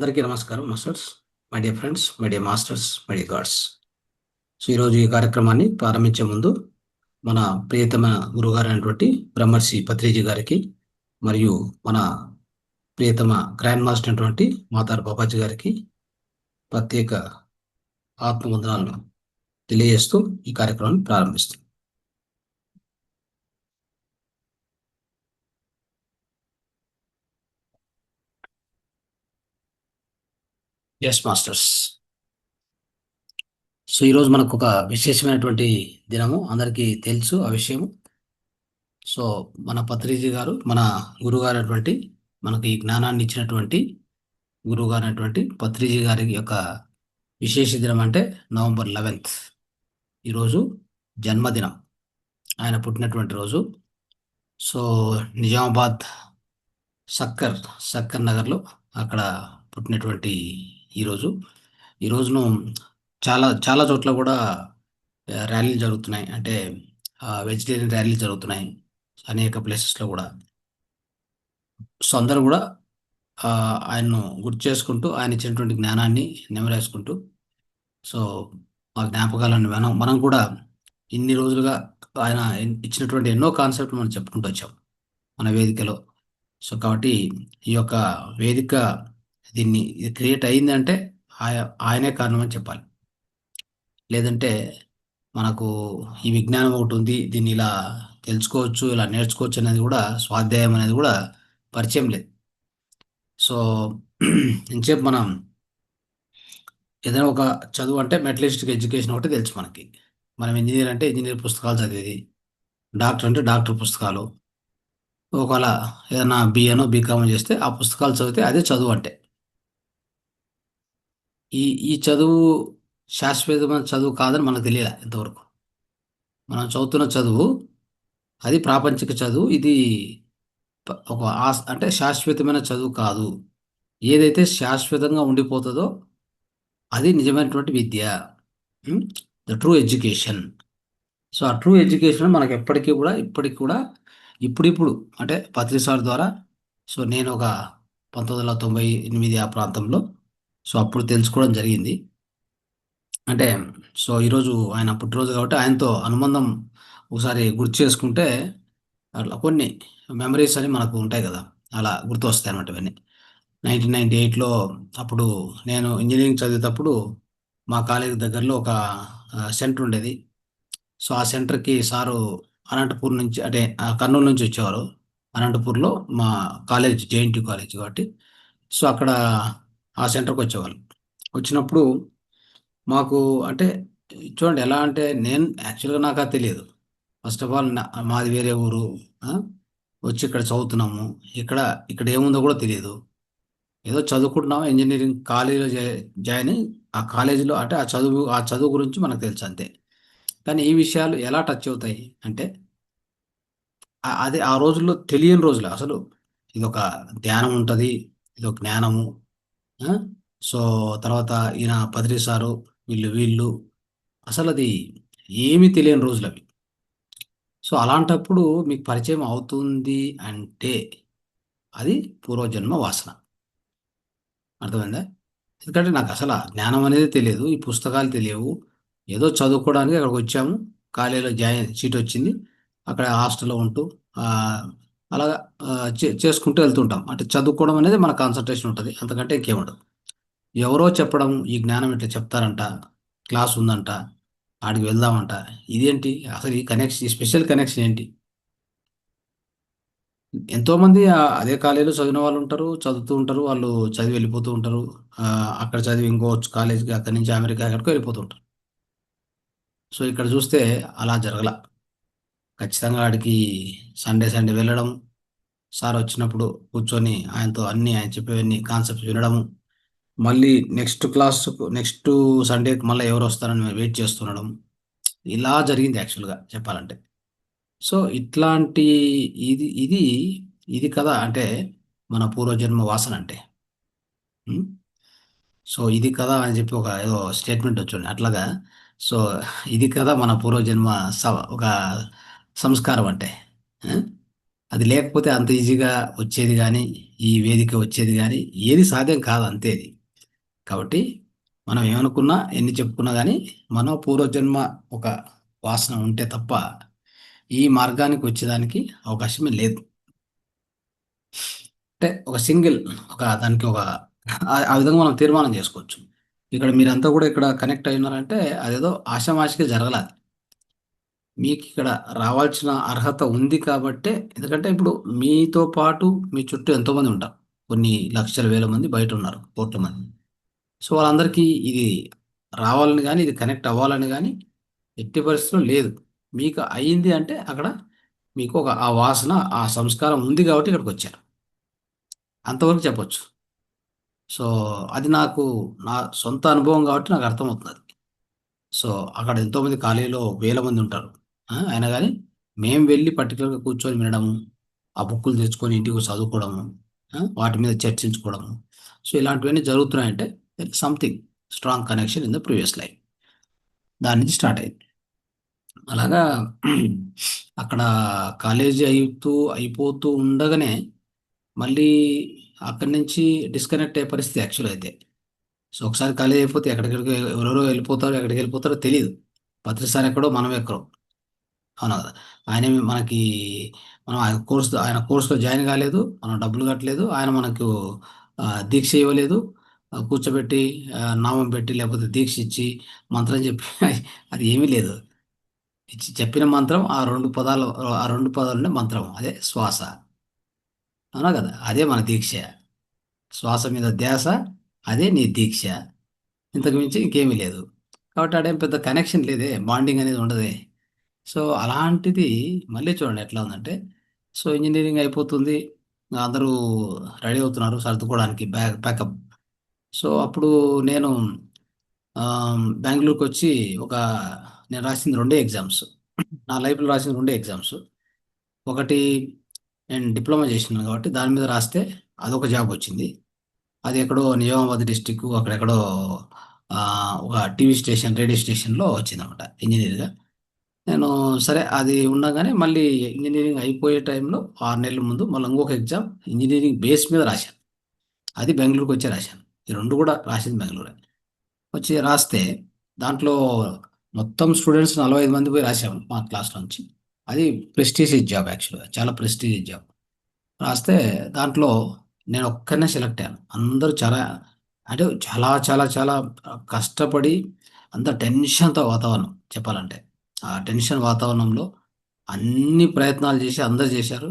అందరికీ నమస్కారం masters. My dear friends, my dear masters, my dear God's. So ఈరోజు ఈ కార్యక్రమాన్ని ప్రారంభించే ముందు మన ప్రియతమ గురుగారైనటువంటి బ్రహ్మర్షి పత్రిజీ గారికి మరియు మన ప్రియతమ గ్రాండ్ మాస్టర్ అయినటువంటి మాతారు బాబాజీ గారికి ప్రత్యేక ఆత్మవందనాలను తెలియజేస్తూ ఈ కార్యక్రమాన్ని ప్రారంభిస్తాం. Yes masters. సో ఈరోజు మనకు ఒక విశేషమైనటువంటి దినము, అందరికీ తెలుసు ఆ విషయము. సో మన పత్రిజీ గారు, మన గురుగారు అయినటువంటి, మనకు ఈ జ్ఞానాన్ని ఇచ్చినటువంటి గురువుగారు అయినటువంటి పత్రిజీ గారి యొక్క విశేష దినం అంటే నవంబర్ 11th ఈరోజు జన్మదినం, ఆయన పుట్టినటువంటి రోజు. సో నిజామాబాద్ సక్కర్ నగర్లో అక్కడ పుట్టినటువంటి ఈ రోజును చాలా చాలా చోట్ల కూడా ర్యాలీలు జరుగుతున్నాయి. అంటే వెజిటేరియన్ ర్యాలీలు జరుగుతున్నాయి అనేక ప్లేసెస్లో కూడా. సో అందరూ కూడా ఆయన్ను గుర్తు చేసుకుంటూ, ఆయన ఇచ్చినటువంటి జ్ఞానాన్ని నెమరేసుకుంటూ, సో ఆ జ్ఞాపకాలను మనం కూడా ఇన్ని రోజులుగా ఆయన ఇచ్చినటువంటి ఎన్నో కాన్సెప్ట్లు మనం చెప్పుకుంటూ వచ్చాం మన వేదికలో. సో కాబట్టి ఈ యొక్క వేదిక దీన్ని క్రియేట్ అయిందంటే ఆయనే కారణం అని చెప్పాలి. లేదంటే మనకు ఈ విజ్ఞానం ఒకటి ఉంది, దీన్ని ఇలా తెలుసుకోవచ్చు, ఇలా నేర్చుకోవచ్చు అనేది కూడా, స్వాధ్యాయం అనేది కూడా పరిచయం లేదు. సో ఇంచేపు మనం ఏదైనా ఒక చదువు అంటే మెటలిస్టిక్ ఎడ్యుకేషన్ ఒకటి తెలుసు మనకి. మనం ఇంజనీర్ అంటే ఇంజనీర్ పుస్తకాలు చదివేది, డాక్టర్ అంటే డాక్టర్ పుస్తకాలు. ఒకవేళ ఏదైనా బిఏనో బీకామో చేస్తే ఆ పుస్తకాలు చదివితే అదే చదువు అంటే. ఈ చదువు శాశ్వతమైన చదువు కాదని మనకు తెలియదు ఇంతవరకు. మనం చదువుతున్న చదువు అది ప్రాపంచిక చదువు. ఇది ఒక అంటే శాశ్వతమైన చదువు కాదు. ఏదైతే శాశ్వతంగా ఉండిపోతుందో అది నిజమైనటువంటి విద్య, ద ట్రూ ఎడ్యుకేషన్. సో ఆ ట్రూ ఎడ్యుకేషన్ మనకు ఎప్పటికీ కూడా, ఇప్పటికి కూడా, ఇప్పుడిప్పుడు అంటే పత్రి సార్ ద్వారా. సో నేను ఒక 1998 ఆ ప్రాంతంలో సో అప్పుడు తెలుసుకోవడం జరిగింది. అంటే సో ఈరోజు ఆయన పుట్టినరోజు కాబట్టి ఆయనతో అనుబంధం ఒకసారి గుర్తు చేసుకుంటే అట్లా కొన్ని మెమరీస్ అని మనకు ఉంటాయి కదా, అలా గుర్తు వస్తాయి అన్నమాట ఇవన్నీ. 1998లో అప్పుడు నేను ఇంజనీరింగ్ చదివేటప్పుడు మా కాలేజీ దగ్గరలో ఒక సెంటర్ ఉండేది. సో ఆ సెంటర్కి సారు అనంతపూర్ నుంచి, అంటే కర్నూలు నుంచి వచ్చేవారు. అనంతపూర్లో మా కాలేజ్ జేఎన్టీ కాలేజ్ కాబట్టి సో అక్కడ ఆ సెంటర్కి వచ్చేవాళ్ళు. వచ్చినప్పుడు మాకు అంటే చూడండి ఎలా అంటే, నేను యాక్చువల్గా నాకు అది తెలియదు. ఫస్ట్ ఆఫ్ ఆల్ మాది వేరే ఊరు, వచ్చి ఇక్కడ చదువుతున్నాము. ఇక్కడ ఏముందో కూడా తెలియదు. ఏదో చదువుకుంటున్నాము, ఇంజనీరింగ్ కాలేజీలో జాయిన్ అయ్యి ఆ కాలేజీలో అంటే ఆ చదువు గురించి మనకు తెలుసు అంతే. కానీ ఈ విషయాలు ఎలా టచ్ అవుతాయి అంటే, అదే ఆ రోజుల్లో తెలియని రోజులు అసలు. ఇదొక ధ్యానం ఉంటుంది, ఇదొక జ్ఞానము. ఆ? సో తర్వాత ఈయన పత్రి సారు, వీళ్ళు అసలు అది ఏమీ తెలియని రోజులు అవి. సో అలాంటప్పుడు మీకు పరిచయం అవుతుంది అంటే అది పూర్వజన్మ వాసన. అర్థమైందా? ఎందుకంటే నాకు అసలు ఆ జ్ఞానం అనేది తెలియదు, ఈ పుస్తకాలు తెలియవు. ఏదో చదువుకోవడానికి అక్కడికి వచ్చాము, కాలేజీలో సీట్ వచ్చింది, అక్కడ హాస్టల్లో ఉంటూ ఆ, అలాగా చేసుకుంటూ వెళ్తుంటాం. అంటే చదువుకోవడం అనేది మన కాన్సన్ట్రేషన్ ఉంటుంది, అంతకంటే ఇంకేముండదు. ఎవరో చెప్పడం, ఈ జ్ఞానం ఇట్లా చెప్తారంట, క్లాస్ ఉందంట, ఆడికి వెళ్దామంట. ఇదేంటి అసలు ఈ కనెక్షన్, ఈ స్పెషల్ కనెక్షన్ ఏంటి? ఎంతోమంది అదే కాలేజీలో చదివిన వాళ్ళు ఉంటారు, చదువుతూ ఉంటారు, వాళ్ళు చదివి వెళ్ళిపోతూ ఉంటారు. అక్కడ చదివి ఇంకోవచ్చు కాలేజీకి, అక్కడి నుంచి అమెరికా ఎక్కడికో వెళ్ళిపోతూ ఉంటారు. సో ఇక్కడ చూస్తే అలా జరగల. ఖచ్చితంగా ఆడికి సండే సండే వెళ్ళడం, సార్ వచ్చినప్పుడు కూర్చొని ఆయనతో ఆయన చెప్పేవన్నీ కాన్సెప్ట్స్ వినడము, మళ్ళీ నెక్స్ట్ సండేకి మళ్ళీ ఎవరు వస్తారని వెయిట్ చేస్తుండడం. ఇలా జరిగింది యాక్చువల్గా చెప్పాలంటే. సో ఇట్లాంటి ఇది ఇది ఇది కదా అంటే మన పూర్వజన్మ వాసన అంటే. ఉం? సో ఇది కదా అని చెప్పి ఒక ఏదో స్టేట్మెంట్ వచ్చింది అట్లాగా. సో ఇది కదా మన పూర్వజన్మ ఒక సంస్కారం అంటే. ఆ? అది లేకపోతే అంత ఈజీగా వచ్చేది కానీ, ఈ వేదిక వచ్చేది కానీ ఏది సాధ్యం కాదు, అంతే అది. కాబట్టి మనం ఏమనుకున్నా ఎన్ని చెప్పుకున్నా కానీ మనం పూర్వజన్మ ఒక వాసన ఉంటే తప్ప ఈ మార్గానికి వచ్చేదానికి అవకాశమే లేదు. అంటే ఒక సింగిల్ ఒక దానికి ఒక ఆ విధంగా మనం తీర్మానం చేసుకోవచ్చు. ఇక్కడ మీరంతా కూడా ఇక్కడ కనెక్ట్ అయి ఉన్నారంటే అదేదో ఆషామాషిగా జరగలేదు. మీకు ఇక్కడ రావాల్సిన అర్హత ఉంది కాబట్టే, ఎందుకంటే ఇప్పుడు మీతో పాటు మీ చుట్టూ ఎంతోమంది ఉంటారు. కొన్ని లక్షల వేల మంది బయట ఉన్నారు, కోట్ల మంది. సో వాళ్ళందరికీ ఇది రావాలని కానీ ఇది కనెక్ట్ అవ్వాలని కానీ ఎట్టి పరిస్థితుల్లో లేదు. మీకు అయింది అంటే అక్కడ మీకు ఒక ఆ వాసన ఆ సంస్కారం ఉంది కాబట్టి ఇక్కడికి వచ్చారు, అంతవరకు చెప్పొచ్చు. సో అది నాకు నా సొంత అనుభవం కాబట్టి నాకు అర్థమవుతుంది అది. సో అక్కడ ఎంతోమంది ఖాళీలో వేల మంది ఉంటారు. అయినా కానీ మేము వెళ్ళి పర్టికులర్గా కూర్చొని వినడము, ఆ బుక్కులు తెచ్చుకొని ఇంటికి చదువుకోవడము, వాటి మీద చర్చించుకోవడము. సో ఇలాంటివన్నీ జరుగుతున్నాయంటే something strong connection in the previous life, దాని నుంచి స్టార్ట్ అయింది. అలాగా అక్కడ కాలేజీ అయిపోతూ ఉండగానే మళ్ళీ అక్కడి నుంచి డిస్కనెక్ట్ అయ్యే పరిస్థితి యాక్చువల్ అయితే. సో ఒకసారి కాలేజీ అయిపోతే ఎక్కడికెక్కడికో ఎవరెవరో వెళ్ళిపోతారో, ఎక్కడికి వెళ్ళిపోతారో తెలియదు. ప్రతిసారి ఎక్కడో మనం ఎక్కడో. అవునా కదా! ఆయనేమి మనకి మనం ఆయన కోర్స్‌లో జాయిన్ కాలేదు. మనం డబ్బులు కట్టలేదు. ఆయన మనకు దీక్ష ఇవ్వలేదు. కూర్చోబెట్టి నామం పెట్టి లేకపోతే దీక్ష ఇచ్చి మంత్రం చెప్పి అది ఏమీ లేదు. చెప్పిన మంత్రం ఆ 2 పదాలు, ఆ 2 పదాలుండే మంత్రం. అదే శ్వాస. అవునా కదా! అదే మన దీక్ష. శ్వాస మీద ధ్యాస, అదే నీ దీక్ష. ఇంతకు మించి ఇంకేమీ లేదు. కాబట్టి ఆడేం పెద్ద కనెక్షన్ లేదే. బాండింగ్ అనేది ఉండదే. సో, అలాంటిది మళ్ళీ చూడండి ఎట్లా ఉందంటే, సో, ఇంజినీరింగ్ అయిపోతుంది. అందరూ రెడీ అవుతున్నారు సర్దుకోవడానికి ప్యాకప్. సో, అప్పుడు నేను బెంగుళూరుకొచ్చి ఒక నేను రాసింది 2 ఎగ్జామ్స్. నా లైఫ్‌లో రాసిన 2 ఎగ్జామ్స్. ఒకటి నేను డిప్లొమా చేసినాను కాబట్టి దాని మీద రాస్తే అదొక జాబొచ్చింది. అది ఎక్కడో నిజామాబాద్ డిస్ట్రిక్ట్ అక్కడెక్కడో ఒక టీవీ స్టేషన్, రేడియో స్టేషన్‌లో వచ్చిందనమాట ఇంజినీర్‌గా. నేను సరే అది ఉండగానే మళ్ళీ ఇంజినీరింగ్ అయిపోయే టైంలో 6 నెలల ముందు మళ్ళీ ఇంకొక ఎగ్జామ్ ఇంజినీరింగ్ బేస్ మీద రాశాను. అది బెంగుళూరుకొచ్చే రాశాను. ఈ 2 కూడా రాసింది బెంగుళూరే. వచ్చి రాస్తే దాంట్లో మొత్తం స్టూడెంట్స్ 45 మంది పోయి రాసాము మా క్లాస్‌లో నుంచి. అది ప్రెస్టీజియస్ జాబ్ యాక్చువల్‌గా. చాలా ప్రెస్టీజియస్ జాబ్. రాస్తే దాంట్లో నేనొక్కడినే సెలెక్ట్ అయ్యాను. అందరూ చాలా అంటే చాలా చాలా చాలా కష్టపడి అంత టెన్షన్‌తో వాతావరణం చెప్పాలంటే. ఆ టెన్షన్ వాతావరణంలో అన్ని ప్రయత్నాలు చేసి అందరూ చేశారు.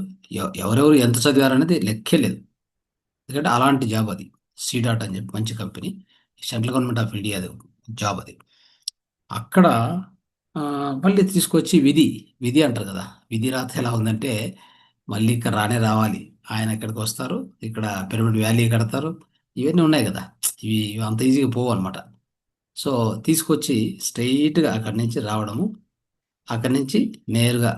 ఎవరెవరు ఎంత చదివారనేది లెక్కే లేదు. ఎందుకంటే అలాంటి జాబ్ అది. సీడాట్ అని చెప్పి మంచి కంపెనీ. సెంట్రల్ గవర్నమెంట్ ఆఫ్ ఇండియాది జాబ్ అది. అక్కడ మళ్ళీ తీసుకొచ్చి విధి అంటారు కదా! విధి రాత ఎలా ఉందంటే మళ్ళీ ఇక్కడ రానే రావాలి. ఆయన ఇక్కడికొస్తారు. ఇక్కడ పిరమిడ్ వ్యాలీ కడతారు. ఇవన్నీ ఉన్నాయి గదా! ఇవి అంత ఈజీగా పోవన్నమాట. సో, తీసుకొచ్చి స్ట్రెయిట్‌గా అక్కడి నుంచి రావడము. అక్కడి నుంచి నేరుగా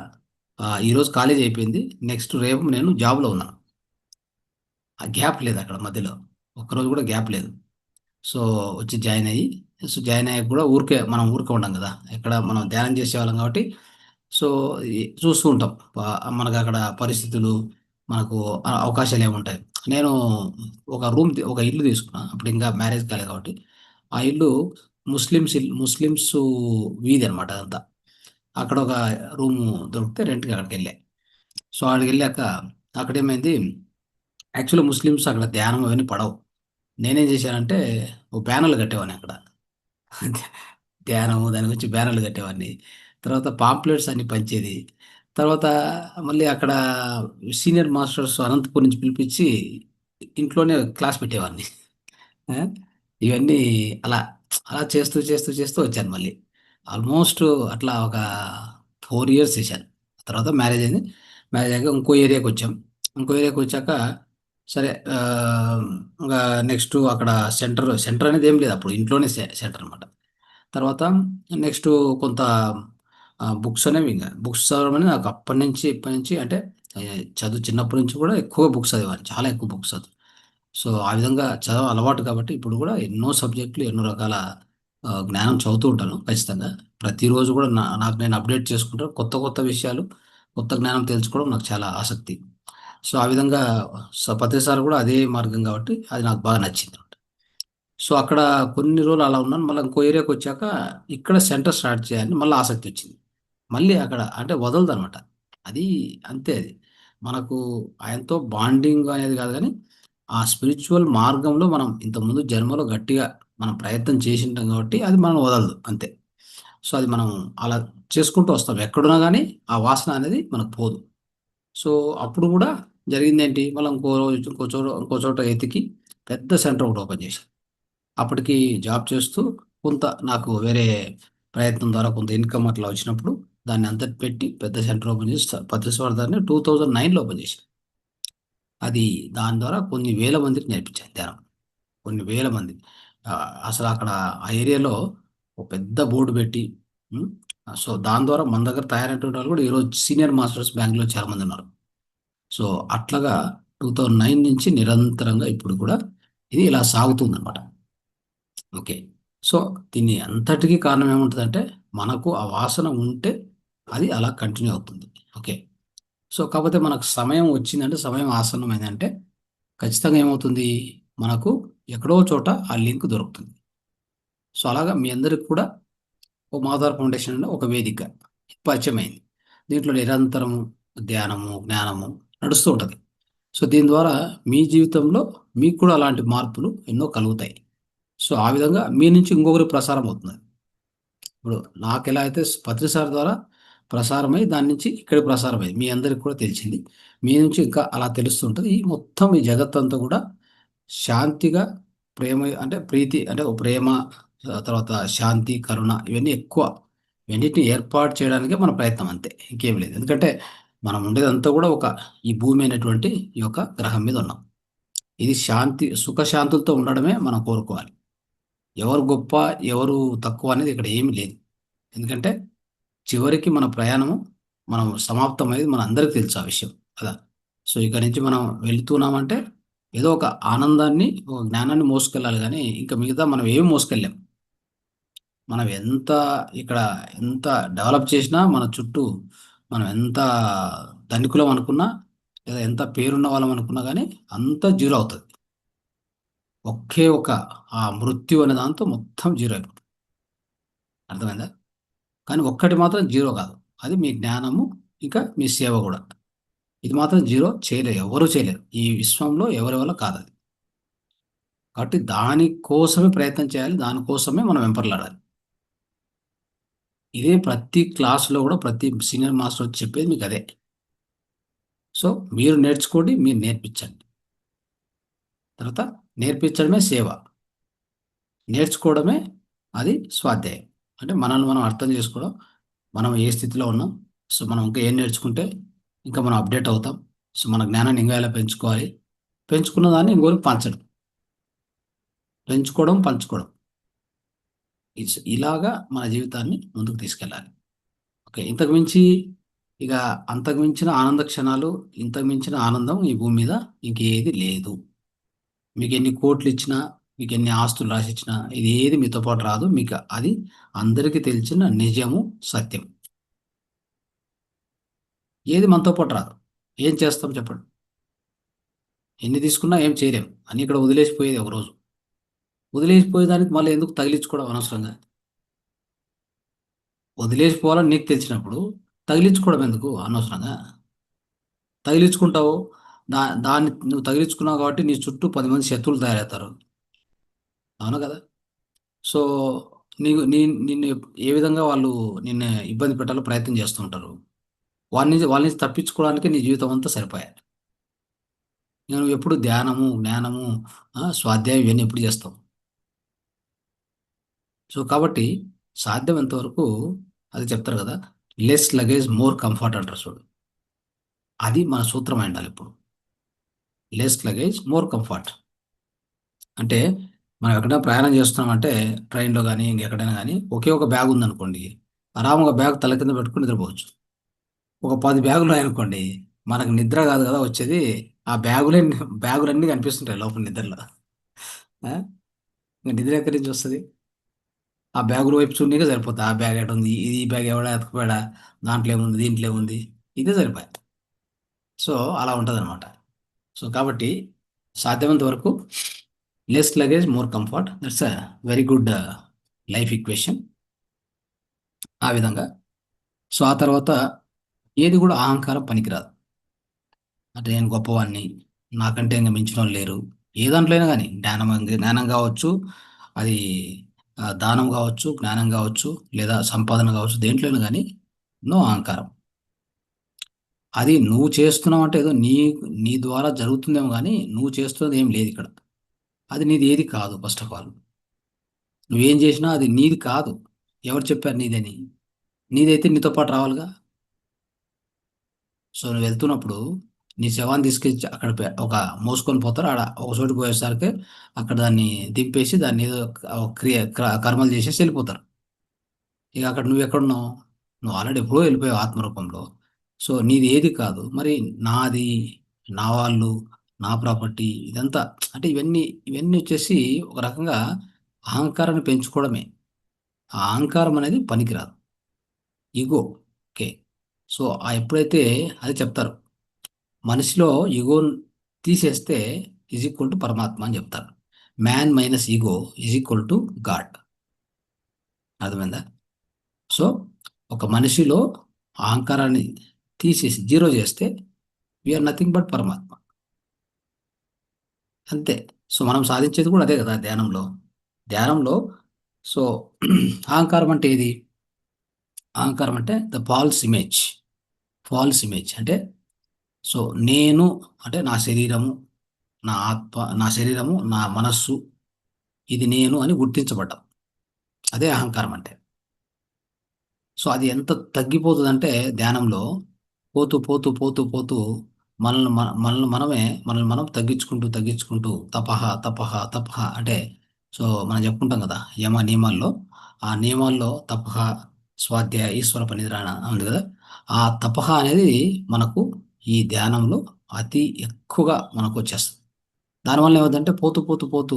ఈరోజు కాలేజ్ అయిపోయింది. నెక్స్ట్ రేపు నేను జాబ్‌లో ఉన్నాను. ఆ గ్యాప్ లేదక్కడ మధ్యలో. ఒక్కరోజు కూడా గ్యాప్ లేదు. సో, వచ్చి జాయిన్ అయ్యి, సో, జాయిన్ అయ్యాక కూడా మనం ఊరికే ఉండం గదా! ఎక్కడ మనం ధ్యానం చేసేవాళ్ళం కాబట్టి, సో, చూస్తూ ఉంటాం. మనకక్కడ పరిస్థితులు, మనకు అవకాశాలేముంటాయి. నేను ఒక ఇల్లు తీసుకున్నా. అప్పుడు ఇంకా మ్యారేజ్ కాలేదు కాబట్టి. ఆ ఇల్లు ముస్లిమ్స్ వీధి అనమాట అదంతా. అక్కడ ఒక రూము దొరికితే రెంట్‌కి అక్కడికెళ్ళా. సో, అక్కడికెళ్ళాక అక్కడేమైంది, యాక్చువల్‌గా ముస్లిమ్స్ అక్కడ ధ్యానం అవన్నీ పడవు. నేనేం చేశానంటే, ఓ బ్యానర్లు కట్టేవాడిని అక్కడ. ధ్యానము దాని గురించి బ్యానర్లు కట్టేవాడిని. తర్వాత పాంప్లెట్స్ అన్ని పంచేది. తర్వాత మళ్ళీ అక్కడ సీనియర్ మాస్టర్స్ అనంతపూర్ నుంచి పిలిపించి ఇంట్లోనే క్లాస్ పెట్టేవాడిని. ఆ! ఇవన్నీ అలా, అలా చేస్తూ వచ్చాను మళ్ళీ. ఆల్మోస్ట్ అట్లా ఒక 4 ఇయర్స్ చేశాను. తర్వాత మ్యారేజ్ అయింది. మ్యారేజ్ అయ్యాక ఇంకో ఏరియాకొచ్చాం. ఇంకో ఏరియాకొచ్చాక సరే ఇంగా నెక్స్ట్ అక్కడ సెంటర్ అనేది ఏం లేదు అప్పుడు. ఇంట్లోనే సెంటర్ అనమాట. తర్వాత నెక్స్టు కొంత బుక్స్ అనేవి బుక్స్ చదవడం అనేది నాకు అప్పటినుంచి ఇప్పటినుంచి అంటే చదువు చిన్నప్పటి నుంచి కూడా ఎక్కువ బుక్స్ చదివాను. చాలా ఎక్కువ బుక్స్ సో, ఆ విధంగా అలవాటు కాబట్టి ఇప్పుడు కూడా ఎన్నో సబ్జెక్టులు, ఎన్నో రకాల జ్ఞానం చదువుతూ ఉంటాను ఖచ్చితంగా. ప్రతిరోజు కూడా నాకు నేను అప్డేట్ చేసుకుంటూ కొత్త కొత్త విషయాలు, కొత్త జ్ఞానం తెలుసుకోవడం నాకు చాలా ఆసక్తి. సో, ఆ విధంగా ప్రతిసారి కూడా అదే మార్గం కాబట్టి అది నాకు బాగా నచ్చింది. సో అక్కడ కొన్ని రోజులు అలా ఉన్నాను. మళ్ళీ ఇంకో ఏరియాకి వచ్చాక ఇక్కడ సెంటర్ స్టార్ట్ చేయాలని మళ్ళీ ఆసక్తి వచ్చింది. మళ్ళీ అక్కడ అంటే వదలదనమాట. అది అంతే అది. మనకు ఆయనతో బాండింగ్ అనేది కాదు కానీ, ఆ స్పిరిచువల్ మార్గంలో మనం ఇంతకుముందు జన్మలో గట్టిగా మనం ప్రయత్నం చేసి ఉంటాం కాబట్టి అది మనం వదలదు అంతే. సో అది మనం అలా చేసుకుంటూ వస్తాం. ఎక్కడున్నా గానీ ఆ వాసన అనేది మనకు పోదు. సో అప్పుడు గూడా జరిగిందేంటి, మళ్ళా ఇంకో రోజు ఇంకో చోట ఎతికి పెద్ద సెంటర్ ఒకటి ఓపెన్ చేశా. అప్పటికి జాబ్ చేస్తూ కొంత నాకు వేరే ప్రయత్నం ద్వారా కొంత ఇన్‌కమ్ అట్లా వచ్చినప్పుడు దాన్ని అంతటి పెట్టి పెద్ద సెంటర్ ఓపెన్ చేసి భద్రాచలం 2009లో ఓపెన్ చేశా. అది దాని ద్వారా కొన్ని వేల మందికి నేర్పించాను ధ్యానం. కొన్ని వేల మంది. అసలక్కడ ఆ ఏరియాలో ఒక పెద్ద బోర్డ్ పెట్టి హ్మ్. సో దాని ద్వారా మన దగ్గర తయారైనటువంటి వాళ్ళు కూడా ఈరోజు సీనియర్ మాస్టర్స్ బ్యాంక్‌లో చాలా మందున్నారు. సో అట్లాగా 2009 నుంచి నిరంతరంగా ఇప్పుడు కూడా ఇది ఇలా సాగుతుందనమాట. ఓకే. సో దీన్ని అంతటికి కారణం ఏముంటదంటే, మనకు ఆ వాసన ఉంటే అది అలా కంటిన్యూ అవుతుంది. ఓకే. సో కాపోతే మనకు సమయం వచ్చిందంటే, సమయం ఆసన్నమైందంటే ఖచ్చితంగా ఏమవుతుంది, మనకు ఎక్కడో చోట ఆ లింక్ దొరుకుతుంది. సో అలాగా మీ అందరికి కూడా ఓ మాధవర్ ఫౌండేషన్ అనే ఒక వేదిక పరిచయమైంది. దీంట్లో నిరంతరము ధ్యానము, జ్ఞానము నడుస్తూ ఉంటది. సో దీని ద్వారా మీ జీవితంలో మీకు కూడా అలాంటి మార్పులు ఎన్నో కలుగుతాయి. సో ఆ విధంగా మీ నుంచి ఇంకొకరికి ప్రసారం అవుతుంది. ఇప్పుడు నాకెలా అయితే పత్రి సార్ ద్వారా ప్రసారమై దాని నుంచి ఇక్కడికి ప్రసారమైంది. మీ అందరికి కూడా తెలిసింది. మీ నుంచి ఇంకా అలా తెలుస్తుంటది. ఈ మొత్తం ఈ జగత్తంతా కూడా శాంతిగా, ప్రేమ అంటే ప్రీతి అంటే ఒక ప్రేమ, తర్వాత శాంతి, కరుణ ఇవన్నీ ఎక్కువ. ఇవన్నిటిని ఏర్పాటు చేయడానికే మన ప్రయత్నం అంతే. ఇంకేమి లేదు. ఎందుకంటే మనం ఉండేదంతా కూడా ఈ భూమి అనేటువంటి ఈ యొక్క గ్రహం మీద ఉన్నాం. ఇది శాంతి, సుఖశాంతులతో ఉండడమే మనం కోరుకోవాలి. ఎవరు గొప్ప, ఎవరు తక్కువ అనేది ఇక్కడ ఏమీ లేదు. ఎందుకంటే చివరికి మన ప్రయాణము మనం సమాప్తమయ్యేది మనందరికీ తెలుసు ఆ విషయం కదా! సో, ఇక్కడి నుంచి మనం వెళ్తున్నామంటే ఏదో ఒక ఆనందాన్ని, ఒక జ్ఞానాన్ని మోసుకెళ్ళాలి గానీ, ఇంకా మిగతా మనం ఏమి మోసుకెళ్ళలేం. మనం ఇక్కడ ఎంత డెవలప్ చేసినా మన చుట్టూ మనం ఎంత ధనికులం అనుకున్నా, లేదా ఎంత పేరున్న వాళ్ళం అనుకున్నా గానీ అంతా జీరో అవుతది. ఒకే ఒక ఆ మృత్యు అనే దాంతో మొత్తం జీరో అయిపోతుంది. అర్థమైందా? కానీ ఒక్కటి మాత్రం జీరో కాదు. అది మీ జ్ఞానము, ఇంకా మీ సేవ గూడా. ఇది మాత్రం జీరో చేయలేరు. ఎవ్వరు చేయలేరు. ఈ విశ్వంలో ఎవరి వల్ల కాదది. కాబట్టి దాని కోసమే ప్రయత్నం చేయాలి. దానికోసమే మనం వెంపర్లాడాలి. ఇదే ప్రతి క్లాస్‌లో గూడా ప్రతి సీనియర్ మాస్టర్ వచ్చి చెప్పేది మీకదే. సో, మీరు నేర్చుకోండి. మీరు నేర్పించండి. తర్వాత నేర్పించడమే సేవ. నేర్చుకోవడమే అది స్వాధ్యాయం. అంటే మనల్ని మనం అర్థం చేసుకోవడం. మనం ఏ స్థితిలో ఉన్నాం. సో, మనం ఇంకా ఏం నేర్చుకుంటే ఇంకా మనం అప్‌డేట్ అవుతాం. సో, మన జ్ఞానాన్ని ఇంకా ఎలా పెంచుకోవాలి. పెంచుకున్న దాన్ని ఇంకోరికి పంచడం. పెంచుకోవడం, పంచుకోవడం. ఇలాగా మన జీవితాన్ని ముందుకు తీసుకెళ్ళాలి. ఓకే. ఇక అంతకు మించిన ఆనంద క్షణాలు, ఇంతకు మించిన ఆనందం ఈ భూమి మీద ఇంకేది లేదు. మీకెన్ని కోట్లిచ్చినా, మీకెన్ని ఆస్తులు రాసిచ్చినా, ఇదేది మీతో పాటు రాదు. మీకు అది అందరికీ తెలిసిన నిజము, సత్యం. ఏది మనతో పాటు రాదు. ఏం చేస్తాం చెప్పండి? ఎన్ని తీసుకున్నా ఏం చేయలేం. అన్నీ ఇక్కడ వదిలేసిపోయేది ఒకరోజు. వదిలేసిపోయేదానికి మళ్ళీ ఎందుకు తగిలించుకోవడం అనవసరంగా? వదిలేసిపోవాలని నీకు తెలిసినప్పుడు తగిలించుకోవడం ఎందుకు అనవసరంగా? తగిలించుకుంటావు. దాన్ని నువ్వు తగిలించుకున్నావు కాబట్టి నీ చుట్టూ 10 మంది శత్రువులు తయారవుతారు. అవునా కదా! సో, నిన్ను ఏ విధంగా వాళ్ళు నిన్ను ఇబ్బంది పెట్టాలో ప్రయత్నం చేస్తూ ఉంటారు. వాళ్ళ నుంచి తప్పించుకోవడానికే నీ జీవితం అంతా సరిపాయే. నువ్వెప్పుడు ధ్యానము, జ్ఞానము, స్వాధ్యాయం ఇవన్నీ ఎప్పుడు చేస్తావు? సో, కాబట్టి సాధ్యమైనంత వరకు అది చెప్తారు కదా! లెస్ లగేజ్ మోర్ కంఫర్ట్ అంటారు చూడు. అది మన సూత్రం అయుండాలిప్పుడు. Less luggage more comfort. అంటే మనం ఎక్కడైనా ప్రయాణం చేస్తున్నామంటే ట్రైన్‌లో గాని, ఇంకెక్కడైనా గాని ఒకే ఒక బ్యాగ్ ఉందనుకోండి. ఆరాంగా బ్యాగ్ తల కింద పెట్టుకొని నిద్రపోవచ్చు. ఒక 10 బ్యాగులున్నాయనుకోండి, మనకు నిద్ర కాదు కదా వచ్చేది. ఆ బ్యాగులన్నీ కనిపిస్తుంటాయి లోపల నిద్రలో. ఆ! ఇంక నిద్ర ఎక్కడి నుంచి వస్తది? ఆ బ్యాగుల వైపు చూడనీకే సరిపోతది. ఆ బ్యాగ్ ఎటుంది? ఈ బ్యాగ్ ఎవడో ఎతకపోయాడా? దాంట్లో ఏముంది? దీంట్లో ఏముంది? ఇదే సరిపాయే. సో, అలా ఉంటదనమాట. సో, కాబట్టి సాధ్యమైనంత వరకు less luggage more comfort, that's a very good life equation. ఆ విధంగా. సో ఆ తర్వాత ఏది కూడా అహంకారం పనికిరాదు. అంటే నేను గొప్పవాడిని, నాకంటే ఇంకా మించిన వాళ్ళు లేరు. ఏ దాంట్లో అయినా కానీ జ్ఞానం, జ్ఞానం కావచ్చు, అది దానం కావచ్చు, జ్ఞానం కావచ్చు, లేదా సంపాదన కావచ్చు, దేంట్లో అయినా కానీ నో అహంకారం. అది నువ్వు చేస్తున్నావు అంటే ఏదో నీ ద్వారా జరుగుతుందేమో కానీ నువ్వు చేస్తున్నది ఏం లేదు ఇక్కడ. అది నీది ఏది కాదు. ఫస్ట్ ఆఫ్ ఆల్ నువ్వేం చేసినా అది నీది కాదు. ఎవరు చెప్పారు నీదని? నీదైతే నీతో పాటు రావాలిగా. సో నువ్వు వెళ్తున్నప్పుడు నీ శవాన్ని తీసుకెళ్ళి అక్కడ ఒక మోసుకొని పోతారు. ఆడ ఒక చోటుకు పోయేసరికి అక్కడ దాన్ని దింపేసి దాన్ని ఏదో ఒక కర్మలు చేసేసి వెళ్ళిపోతారు. ఇక అక్కడ నువ్వు ఎక్కడున్నావు? నువ్వు ఆల్రెడీ ఎప్పుడో వెళ్ళిపోయావు ఆత్మరూపంలో. సో నీది ఏది కాదు. మరి నాది, నా వాళ్ళు, నా ప్రాపర్టీ ఇదంతా, అంటే ఇవన్నీ వచ్చేసి ఒక రకంగా అహంకారాన్ని పెంచుకోవడమే. ఆ అహంకారం అనేది పనికిరాదు. ఈగో. ఓకే. సో ఎప్పుడైతే అది చెప్తారు, మనిషిలో ఈగో తీసేస్తే ఈజ్ ఈక్వల్ టు పరమాత్మ అని చెప్తారు. Man minus ego is equal to God. అర్థమైందా? సో ఒక మనిషిలో అహంకారాన్ని తీసేసి జీరో చేస్తే వీఆర్ నథింగ్ బట్ పరమాత్మ. అంతే. సో మనం సాధించేది కూడా అదే కదా ధ్యానంలో. ధ్యానంలో సో అహంకారం అంటే ఏది? అహంకారం అంటే the false image. False image అంటే, సో నేను అంటే నా శరీరము, నా ఆత్మ, నా శరీరము, నా మనస్సు, ఇది నేను అని గుర్తించబడ్డం. అదే అహంకారం అంటే. సో అది ఎంత తగ్గిపోతుందంటే ధ్యానంలో పోతూ పోతూ పోతూ పోతూ మనల్ని మనం తగ్గించుకుంటూ తగ్గించుకుంటూ తపహ తపహ తపహ అంటే, సో మనం చెప్పుకుంటాం కదా యమ నియమాల్లో. ఆ నియమాల్లో తపహ, స్వాధ్యాయ, ఈశ్వర పనిద్రాణ ఉంది కదా. ఆ తపహ అనేది మనకు ఈ ధ్యానంలో అతి ఎక్కువగా మనకు వచ్చేస్తుంది. దానివల్ల ఏమవుతుందంటే పోతూ పోతూ పోతూ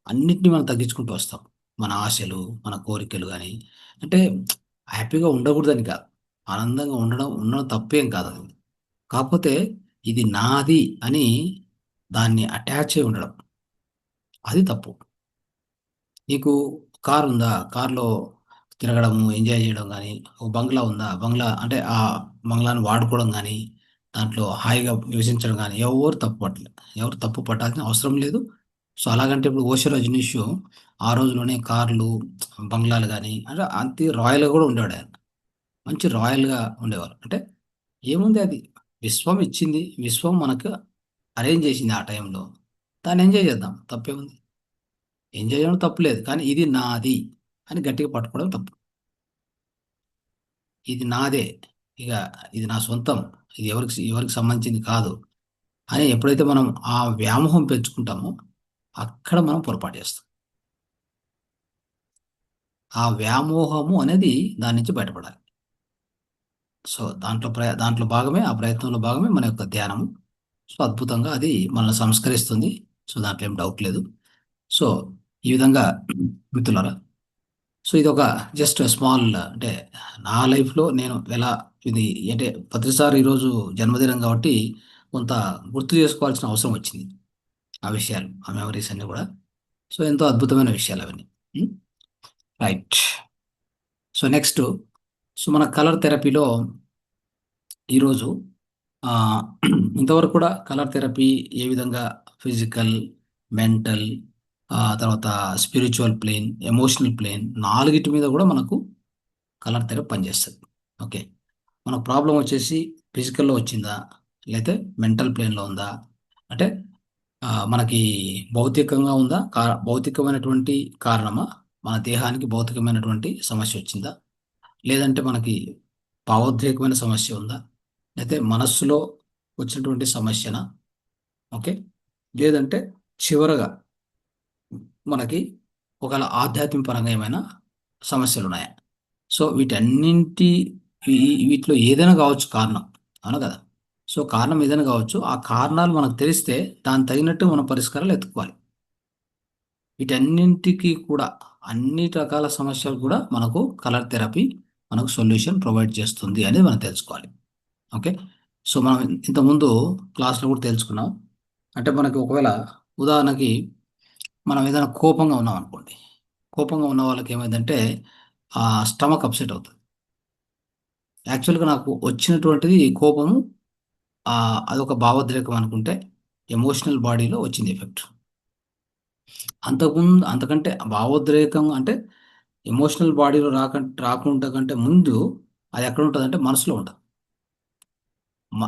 అన్నిటిని మనం తగ్గించుకుంటూ వస్తాం. మన ఆశలు, మన కోరికలు కానీ, అంటే హ్యాపీగా ఉండకూడదని కాదు, ఆనందంగా ఉండడం తప్పేం కాదు అది. కాకపోతే ఇది నాది అని దాన్ని అటాచ్ అయి ఉండడం, అది తప్పు. నీకు కారు ఉందా? కారులో తిరగడము, ఎంజాయ్ చేయడం కానీ, ఒక బంగ్లా ఉందా? బంగ్లా అంటే ఆ బంగ్లాను వాడుకోవడం కానీ, దాంట్లో హాయిగా నివసించడం కానీ ఎవరు తప్పు పట్టాల్సిన అవసరం లేదు. సో అలాగంటే ఇప్పుడు ఓషో రజనీష్ ఆ రోజులోనే కార్లు, బంగ్లాలు కానీ, అంటే అంతే రాయల్గా కూడా ఉండేవాడు ఆయన. మంచి రాయల్గా ఉండేవారు. అంటే ఏముంది, అది విశ్వం ఇచ్చింది, విశ్వం మనకు అరేంజ్ చేసింది ఆ టైంలో. దాన్ని ఎంజాయ్ చేద్దాం, తప్పేముంది? ఎంజాయ్ చేయడం తప్పులేదు, కానీ ఇది నాది అని గట్టిగా పట్టుకోవడం తప్పు. ఇది నాదే, ఇక ఇది నా సొంతం, ఇది ఎవరికి ఎవరికి సంబంధించింది కాదు అని ఎప్పుడైతే మనం ఆ వ్యామోహం పెంచుకుంటామో అక్కడ మనం పొరపాటు చేస్తాం. ఆ వ్యామోహము అనేది దాని నుంచి బయటపడాలి. సో దాంట్లో భాగమే, ఆ ప్రయత్నంలో భాగమే మన యొక్క ధ్యానము. సో అద్భుతంగా అది మనల్ని సంస్కరిస్తుంది. సో దాంట్లో ఏం డౌట్ లేదు. సో ఈ విధంగా మిత్రులారా, సో ఇది ఒక జస్ట్ స్మాల్, అంటే నా లైఫ్లో నేను ఎలా ఇది, అంటే ప్రతిసారి ఈరోజు జన్మదినం కాబట్టి కొంత గుర్తు చేసుకోవాల్సిన అవసరం వచ్చింది. ఆ విషయాలు, ఆ మెమరీస్ అన్నీ కూడా. సో ఎంతో అద్భుతమైన విషయాలు అవన్నీ. రైట్. సో నెక్స్ట్, సో మన కలర్ థెరపీలో ఈరోజు ఆ, ఇంతవరకు కూడా కలర్ థెరపీ ఏ విధంగా ఫిజికల్, మెంటల్, తర్వాత స్పిరిచువల్ ప్లేన్, ఎమోషనల్ ప్లేన్, నాలుగిటి మీద కూడా మనకు కలర్ థెరపీ పనిచేస్తుంది. ఓకే. మన ప్రాబ్లం వచ్చేసి ఫిజికల్లో వచ్చిందా, లేకపోతే మెంటల్ ప్లేన్లో ఉందా, అంటే మనకి భౌతికంగా ఉందా, భౌతికమైనటువంటి కారణమా, మన దేహానికి భౌతికమైనటువంటి సమస్య వచ్చిందా, లేదంటే మనకి భావోద్వేగమైన సమస్య ఉందా, లేకపోతే మనస్సులో వచ్చినటువంటి సమస్యనా, ఓకే, లేదంటే చివరగా మనకి ఒకవేళ ఆధ్యాత్మిక పరంగా ఏమైనా సమస్యలు ఉన్నాయా. సో వీటిలో ఏదైనా కావచ్చు కారణం. అవును కదా. సో కారణం ఏదైనా కావచ్చు. ఆ కారణాలు మనకు తెలిస్తే దానికి తగినట్టు మనం పరిష్కారాలు ఎత్తుకోవాలి. వీటన్నింటికి కూడా, అన్ని రకాల సమస్యలు కూడా మనకు కలర్ థెరపీ మనకు సొల్యూషన్ ప్రొవైడ్ చేస్తుంది అనేది మనం తెలుసుకోవాలి. ఓకే. సో మనం ఇంతకుముందు క్లాస్లో కూడా తెలుసుకున్నాం. అంటే మనకి ఒకవేళ ఉదాహరణకి మనం ఏదైనా కోపంగా ఉన్నాం అనుకోండి. కోపంగా ఉన్న వాళ్ళకి ఏమైందంటే స్టమక్ అప్సెట్ అవుతుంది. యాక్చువల్గా నాకు వచ్చినటువంటిది కోపము, అదొక భావోద్రేకం అనుకుంటే ఎమోషనల్ బాడీలో వచ్చింది ఎఫెక్ట్. అంతకుముందు అంతకంటే భావోద్రేకం అంటే ఎమోషనల్ బాడీలో రాకుండా కంటే ముందు అది ఎక్కడ ఉంటుందంటే మనసులో ఉంటుంది.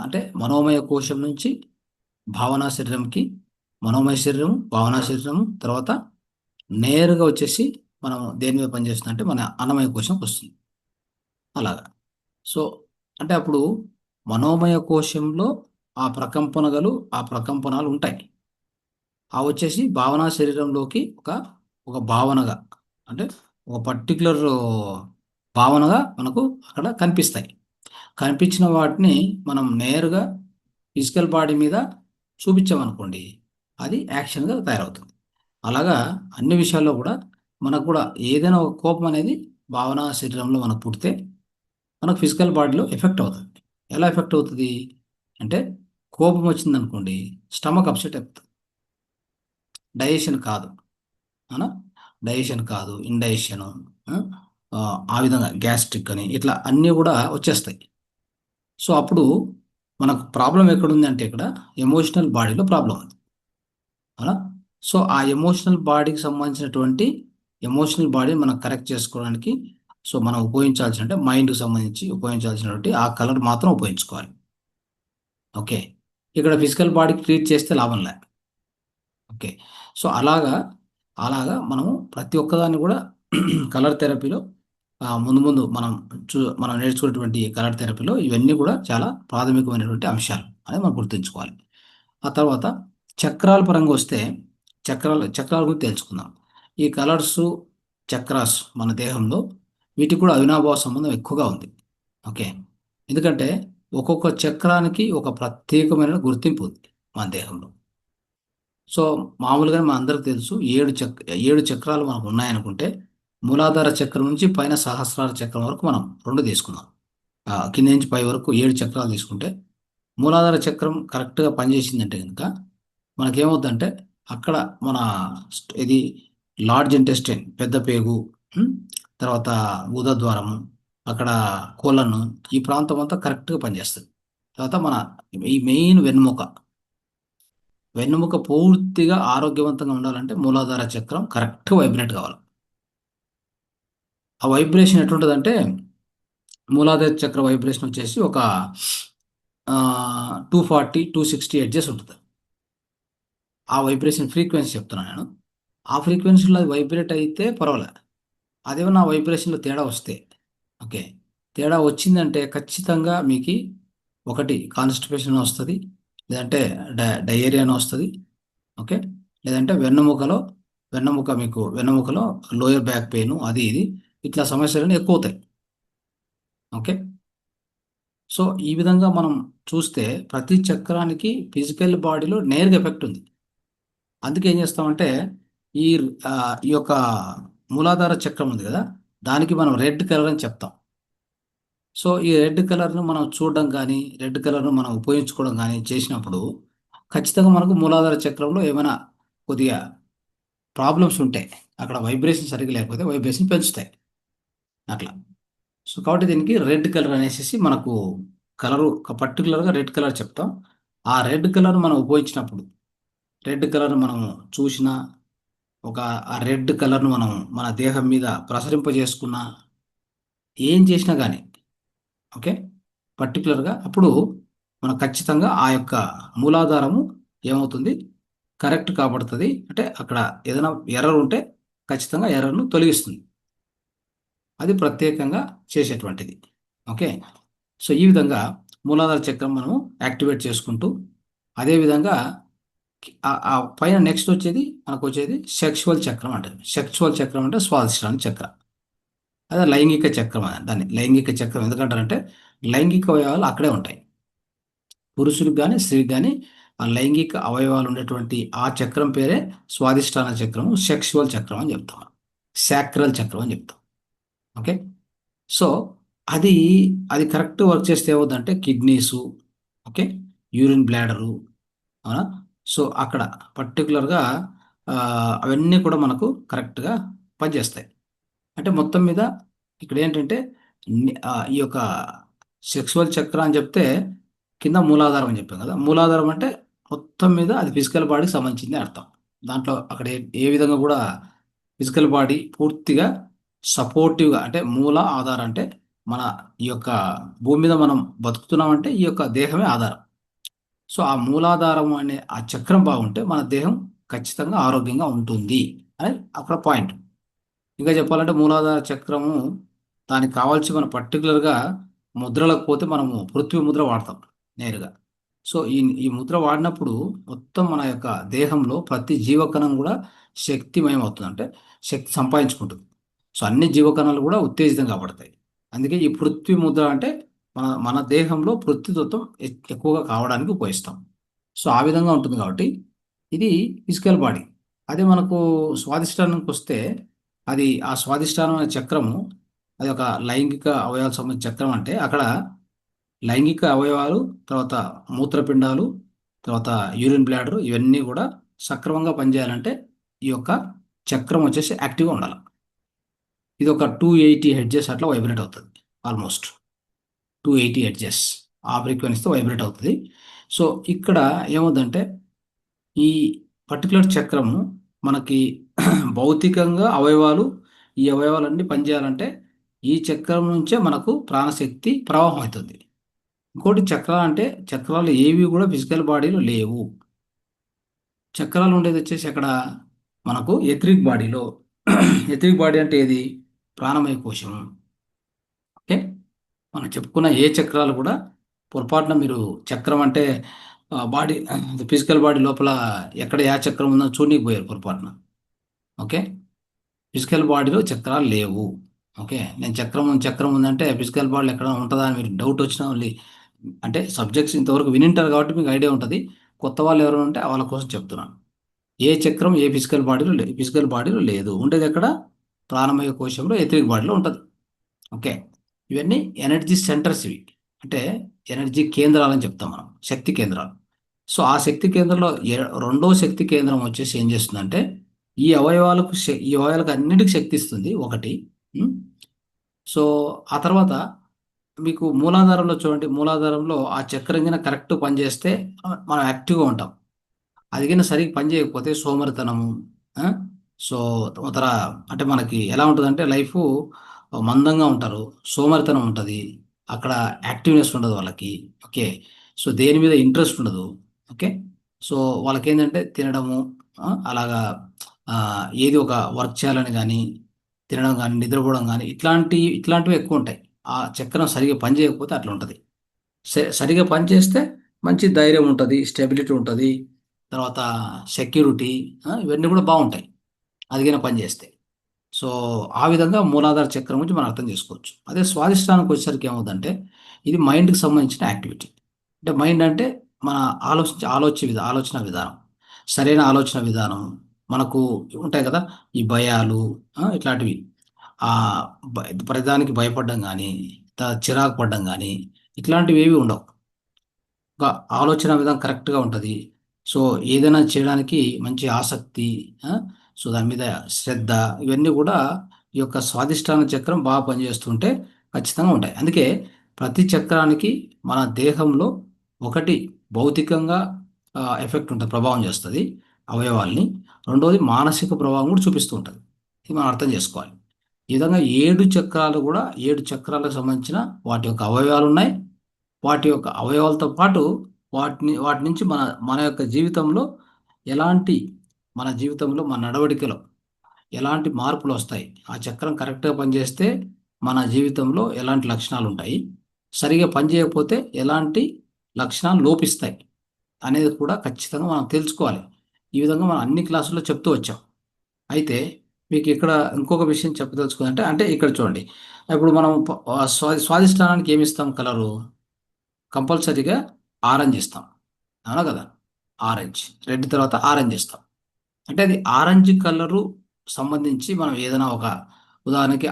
అంటే మనోమయ కోశం నుంచి భావనా శరీరంకి, మనోమయ శరీరం, భావనా శరీరం తర్వాత నేరుగా వచ్చేసి మనం దేని మీద పనిచేస్తుంది అంటే మన అన్నమయ కోశంకి వస్తుంది. అలాగా. సో, అంటే అప్పుడు మనోమయ కోశంలో ఆ ప్రకంపనాలు ఉంటాయి. వచ్చేసి భావనా శరీరంలోకి ఒక భావనగా, అంటే ఒక పర్టిక్యులర్ భావనగా మనకు అక్కడ కనిపిస్తాయి. కనిపించిన వాటిని మనం నేరుగా ఫిజికల్ బాడీ మీద చూపించామనుకోండి, అది యాక్షన్గా తయారవుతుంది. అలాగా అన్ని విషయాల్లో కూడా మనకు కూడా ఏదైనా ఒక కోపం అనేది భావన శరీరంలో మనకు పుడితే మనకు ఫిజికల్ బాడీలో ఎఫెక్ట్ అవుతుంది. ఎలా ఎఫెక్ట్ అవుతుంది అంటే, కోపం వచ్చిందనుకోండి, స్టమక్ అప్సెట్ అవుతుంది. డైజెషన్ కాదు. అవునా? డైజెషన్ కాదు, ఇండైజెషను, ఆ విధంగా గ్యాస్ట్రిక్ అని ఇట్లా అన్నీ కూడా వచ్చేస్తాయి. సో అప్పుడు మనకు ప్రాబ్లం ఎక్కడుంది అంటే ఇక్కడ ఎమోషనల్ బాడీలో ప్రాబ్లం ఉంది. అవునా? సో ఆ ఎమోషనల్ బాడీకి సంబంధించినటువంటి ఎమోషనల్ బాడీని మనం కరెక్ట్ చేసుకోవడానికి, సో మనం ఉపయోగించాల్సిన అంటే మైండ్కి సంబంధించి ఉపయోగించాల్సినటువంటి ఆ కలర్ మాత్రం ఉపయోగించుకోవాలి. ఓకే. ఇక్కడ ఫిజికల్ బాడీకి ట్రీట్ చేస్తే లాభం లే. ఓకే. సో అలాగా మనము ప్రతి ఒక్కదాన్ని కూడా కలర్ థెరపీలో ముందు ముందు మనం నేర్చుకునేటువంటి కలర్ థెరపీలో ఇవన్నీ కూడా చాలా ప్రాథమికమైనటువంటి అంశాలు అనేది మనం గుర్తుంచుకోవాలి. ఆ తర్వాత చక్రాల పరంగా వస్తే చక్రాల గురించి తెలుసుకుందాం. ఈ కలర్సు, చక్రాస్ మన దేహంలో వీటికి కూడా అవినాభావ సంబంధం ఎక్కువగా ఉంది. ఓకే. ఎందుకంటే ఒక్కొక్క చక్రానికి ఒక ప్రత్యేకమైన గుర్తింపు ఉంది మన దేహంలో. సో మామూలుగా మన అందరికి తెలుసు 7 చక్రాలు మనకు ఉన్నాయనుకుంటే మూలాధార చక్రం నుంచి పైన సహస్రార చక్రం వరకు మనం 2 తీసుకుందాం. కింద నుంచి పై వరకు 7 చక్రాలు తీసుకుంటే మూలాధార చక్రం కరెక్ట్‌గా పనిచేసిందంటే గనుక మనకేమవుద్దంటే అక్కడ మన ఇది లార్జ్ ఇంటెస్టైన్ పెద్ద పేగు, హ్మ్. తర్వాత గుదద్వారము, అక్కడ కోలన్, ఈ ప్రాంతం అంతా కరెక్ట్‌గా పనిచేస్తది. తర్వాత ఈ మెయిన్ వెన్నెముక పూర్తిగా ఆరోగ్యవంతంగా ఉండాలంటే మూలాధార చక్రం కరెక్ట్‌గా వైబ్రేట్ కావాలి. ఆ వైబ్రేషన్ ఎట్లుంటదంటే మూలాధార చక్ర వైబ్రేషన్ వచ్చేసి ఒక 240, 260 హెర్ట్జ్ ఉంటది. ఆ వైబ్రేషన్ ఫ్రీక్వెన్సీ చెప్తున్నాను నేను. ఆ ఫ్రీక్వెన్సీలో అది వైబ్రేట్ అయితే పర్వాలే. అదేమన్నా ఆ వైబ్రేషన్‌లో తేడా వస్తే, ఓకే. తేడా వచ్చిందంటే ఖచ్చితంగా ఒకటి కాన్‌స్టిపేషన్ వస్తది. లేదంటే డయేరియా అని వస్తది. ఓకే. లేదంటే వెన్నెముకలో లోయర్ బ్యాక్ పెయిన్ అది ఇది ఇట్లా సమస్యలన్నీ ఎక్కువవుతాయి. ఓకే. సో ఈ విధంగా మనం చూస్తే ప్రతి చక్రానికి ఫిజికల్ బాడీలో నేరుగా ఎఫెక్ట్ ఉంది. అందుకే ఏం చేస్తామంటే ఈ ఈ యొక్క మూలాధార చక్రం ఉంది కదా! దానికి మనం రెడ్ కలర్ అని చెప్తాం. సో ఈ రెడ్ కలర్‌ను మనం చూడడం గానీ, రెడ్ కలర్‌ను మనం ఉపయోగించుకోవడం గానీ చేసినప్పుడు ఖచ్చితంగా మనకు మూలాధార చక్రంలో ఏమైనా కొద్దిగా ప్రాబ్లమ్స్ ఉంటే, అక్కడ వైబ్రేషన్ సరిగ్గా లేకపోతే వైబ్రేషన్ పెంచుతాయి. అట్లా. సో, కాబట్టి దీనికి రెడ్ కలర్ అనేసేసి మనకు పర్టిక్యులర్‌గా రెడ్ కలర్ చెప్తాం. ఆ రెడ్ కలర్ మనం ఉపయోగించినప్పుడు, రెడ్ కలర్ మనం చూసినా, ఒక ఆ రెడ్ కలర్‌ను మనం మన దేహం మీద ప్రసరింపజేసుకున్నా, ఏం చేసినా గానీ, ఓకే. పర్టిక్యులర్‌గా అప్పుడు మనం ఖచ్చితంగా ఆ యొక్క మూలాధారము ఏమవుతుంది? కరెక్ట్ కాబడుతది. అంటే అక్కడ ఏదైనా ఎర్రర్ ఉంటే ఖచ్చితంగా ఎర్రర్‌ను తొలగిస్తుంది. అది ప్రత్యేకంగా చేసేటువంటిది. ఓకే. సో, ఈ విధంగా మూలాధార చక్రం మనము యాక్టివేట్ చేసుకుంటూ, అదే విధంగా ఆ పైన నెక్స్ట్ మనకొచ్చేది సెక్సువల్ చక్రం అంటారు. సెక్సువల్ చక్రం అంటే స్వాదిష్టాన చక్రం. అదే లైంగిక చక్రం దాన్ని లైంగిక చక్రం ఎందుకంటారంటే, లైంగిక అవయవాలు అక్కడే ఉంటాయి. పురుషుడికి గాని, స్త్రీకి గాని ఆ లైంగిక అవయవాలు ఉండేటువంటి ఆ చక్రం పేరే స్వాదిష్టాన చక్రము, సెక్సువల్ చక్రం అని చెప్తాం. సాక్రల్ చక్రం అని చెప్తాం. ఓకే. సో, అది, అది కరెక్ట్ వర్క్ చేస్తే ఏమవుద్దంటే కిడ్నీసు, ఓకే. యూరిన్ బ్లాడరు, అవునా? సో, అక్కడ పర్టిక్యులర్‌గా అవన్నీ కూడా మనకు కరెక్ట్గా పనిచేస్తాయి. అంటే మొత్తం మీద ఇక్కడ ఏంటంటే ఈ యొక్క సెక్సువల్ చక్ర అని చెప్తే కింద మూలాధారం అని చెప్పాం కదా. మూలాధారం అంటే మొత్తం మీద అది ఫిజికల్ బాడీకి సంబంధించింది అర్థం. దాంట్లో అక్కడ ఏ విధంగా కూడా ఫిజికల్ బాడీ పూర్తిగా సపోర్టివ్గా, అంటే మూల ఆధారం అంటే మన ఈ యొక్క భూమి మీద మనం బతుకుతున్నామంటే ఈ యొక్క దేహమే ఆధారం. సో ఆ మూలాధారం అనే ఆ చక్రం బాగుంటే మన దేహం ఖచ్చితంగా ఆరోగ్యంగా ఉంటుంది అని అక్కడ పాయింట్. ఇంకా చెప్పాలంటే మూలాధార చక్రము దానికి కావాల్సి మన పర్టికులర్గా ముద్రలకు పోతే మనము పృథ్వీ ముద్ర వాడతాం నేరుగా. సో ఈ ముద్ర వాడినప్పుడు మొత్తం మన యొక్క దేహంలో ప్రతి జీవకణం కూడా శక్తిమయం అవుతుంది, అంటే శక్తి సంపాదించుకుంటుంది. సో అన్ని జీవకణాలు కూడా ఉత్తేజితం కాబడతాయి. అందుకే ఈ పృథ్వీ ముద్ర అంటే మన దేహంలో పృథ్వీతత్వం ఎక్కువగా కావడానికి ఉపయోగిస్తాం. సో ఆ విధంగా ఉంటుంది కాబట్టి ఇది ఫిజికల్ బాడీ. అదే మనకు స్వాదిష్టానానికి వస్తే అది ఆ స్వాదిష్టానం అనే చక్రము అది ఒక లైంగిక అవయవాలకు సంబంధించిన చక్రం. అంటే అక్కడ లైంగిక అవయవాలు, తర్వాత మూత్రపిండాలు, తర్వాత యూరిన్ బ్లాడర్ ఇవన్నీ కూడా సక్రమంగా పనిచేయాలంటే ఈ యొక్క చక్రం వచ్చేసి యాక్టివ్గా ఉండాలి. ఇది ఒక 280 హెడ్జెస్ అట్లా వైబ్రేట్ అవుతుంది. ఆల్మోస్ట్ 280 హెడ్జెస్ ఆ ఫ్రీక్వెన్సీతో వైబ్రేట్ అవుతుంది. సో ఇక్కడ ఏమవుతుందంటే ఈ పర్టికులర్ చక్రము మనకి భౌతికంగా అవయవాలు, ఈ అవయవాలన్నీ పనిచేయాలంటే ఈ చక్రం నుంచే మనకు ప్రాణశక్తి ప్రవాహం అవుతుంది. ఇంకోటి చక్రాలు అంటే చక్రాలు ఏవి కూడా ఫిజికల్ బాడీలో లేవు. చక్రాలు ఉండేది వచ్చేసి అక్కడ మనకు ఎథరిక్ బాడీలో. ఎథరిక్ బాడీ అంటే ఏది? ప్రాణమయ కోశం. ఓకే, మనం చెప్పుకున్న ఏ చక్రాలు కూడా పొరపాటున మీరు చక్రం అంటే బాడీ ఫిజికల్ బాడీ లోపల ఎక్కడ ఏ చక్రం ఉందో చూడనీకి పోయారు పొరపాటున. ఓకే, ఫిజికల్ బాడీలో చక్రాలు లేవు. ఓకే, నేను చక్రం చక్రం ఉందంటే ఫిజికల్ బాడీలో ఎక్కడ ఉంటుందా అని మీరు డౌట్ వచ్చినా ఓన్లీ అంటే సబ్జెక్ట్స్ ఇంతవరకు వినింటారు కాబట్టి మీకు ఐడియా ఉంటుంది. కొత్త వాళ్ళు ఎవరైనా ఉంటే వాళ్ళ కోసం చెప్తున్నాను. ఏ చక్రం ఏ ఫిజికల్ బాడీలో లేదు. ఉండేది ఎక్కడ? ప్రాణమయ కోశంలో ఎథరిక్ బాడీలో ఉంటుంది. ఓకే, ఇవన్నీ ఎనర్జీ సెంటర్స్ ఇవి. అంటే ఎనర్జీ కేంద్రాలని చెప్తాం మనం, శక్తి కేంద్రాలు. సో ఆ శక్తి కేంద్రంలో రెండో శక్తి కేంద్రం వచ్చేసి ఏం చేస్తుందంటే ఈ అవయవాలకు అన్నిటికీ శక్తి ఇస్తుంది ఒకటి. ఉం? సో ఆ తర్వాత మీకు మూలాధారంలో చూడండి, మూలాధారంలో ఆ చక్రం కింద కరెక్ట్ పనిచేస్తే మనం యాక్టివ్గా ఉంటాం. అది కింద సరిగ్గా పని చేయకపోతే సోమరితనము. ఆ? సో ఉత్తర అంటే మనకి ఎలా ఉంటుందంటే లైఫ్ మందంగా ఉంటారు, సోమరితనం ఉంటుంది, అక్కడ యాక్టివ్నెస్ ఉండదు వాళ్ళకి. ఓకే, సో దేని మీద ఇంట్రెస్ట్ ఉండదు. ఓకే, సో వాళ్ళకి ఏంటంటే తినడము, అలాగా ఏది ఒక వర్క్ చేయాలని కానీ, తినడం కానీ, నిద్రపోవడం కానీ ఇట్లాంటివి ఎక్కువ ఉంటాయి. ఆ చక్రం సరిగా పని చేయకపోతే అట్లా ఉంటుంది. సరిగా పని చేస్తే మంచి ధైర్యం ఉంటుంది, స్టెబిలిటీ ఉంటుంది, తర్వాత సెక్యూరిటీ, ఇవన్నీ కూడా బాగుంటాయి అదిగిన పని చేస్తే. సో ఆ విధంగా మూలాధార చక్రం గురించి మనం అర్థం చేసుకోవచ్చు. అదే స్వాదిష్టానికి వచ్చేసరికి ఏమవుతుందంటే ఇది మైండ్కి సంబంధించిన యాక్టివిటీ. అంటే మైండ్ అంటే మన ఆలోచన విధానం, సరైన ఆలోచన విధానం మనకు ఉంటాయి కదా. ఈ భయాలు, ఇట్లాంటివి, ఆ ప్రతిదానికి భయపడడం కానీ, చిరాకు పడడం కానీ ఇట్లాంటివి ఏవి ఉండవు. ఒక ఆలోచన విధానం కరెక్ట్గా ఉంటుంది. సో ఏదైనా చేయడానికి మంచి ఆసక్తి, ఆ, సో దాని మీద శ్రద్ధ, ఇవన్నీ కూడా ఈ యొక్క స్వాదిష్టాన చక్రం బాగా పనిచేస్తుంటే ఖచ్చితంగా ఉంటాయి. అందుకే ప్రతి చక్రానికి మన దేహంలో ఒకటి భౌతికంగా ఎఫెక్ట్ ఉంటుంది, ప్రభావం చేస్తుంది అవయవాల్ని. రెండోది మానసిక ప్రభావం కూడా చూపిస్తూ ఉంటుంది. ఇది మనం అర్థం చేసుకోవాలి. ఈ విధంగా 7 చక్రాలు కూడా 7 చక్రాలకు సంబంధించిన వాటి యొక్క అవయవాలు ఉన్నాయి. వాటి యొక్క అవయవాలతో పాటు వాటి నుంచి మన మన యొక్క జీవితంలో ఎలాంటి మన జీవితంలో మన నడవడికలో ఎలాంటి మార్పులు వస్తాయి, ఆ చక్రం కరెక్ట్గా పనిచేస్తే మన జీవితంలో ఎలాంటి లక్షణాలు ఉంటాయి, సరిగా పనిచేయకపోతే ఎలాంటి లక్షణాలు లోపిస్తాయి అనేది కూడా ఖచ్చితంగా మనం తెలుసుకోవాలి. ఈ విధంగా మనం అన్ని క్లాసుల్లో చెప్తూ వచ్చాం. అయితే మీకు ఇక్కడ ఇంకొక విషయం చెప్పదలుచుకుందంటే, అంటే ఇక్కడ చూడండి, ఇప్పుడు మనం స్వాదిష్టానానికి ఏమి ఇస్తాం కలరు? కంపల్సరీగా ఆరెంజ్ ఇస్తాం, అవునా కదా. ఆరెంజ్, రెడ్ తర్వాత ఆరెంజ్ ఇస్తాం. అంటే అది ఆరెంజ్ కలరు సంబంధించి మనం ఏదైనా ఒక ఉదాహరణకి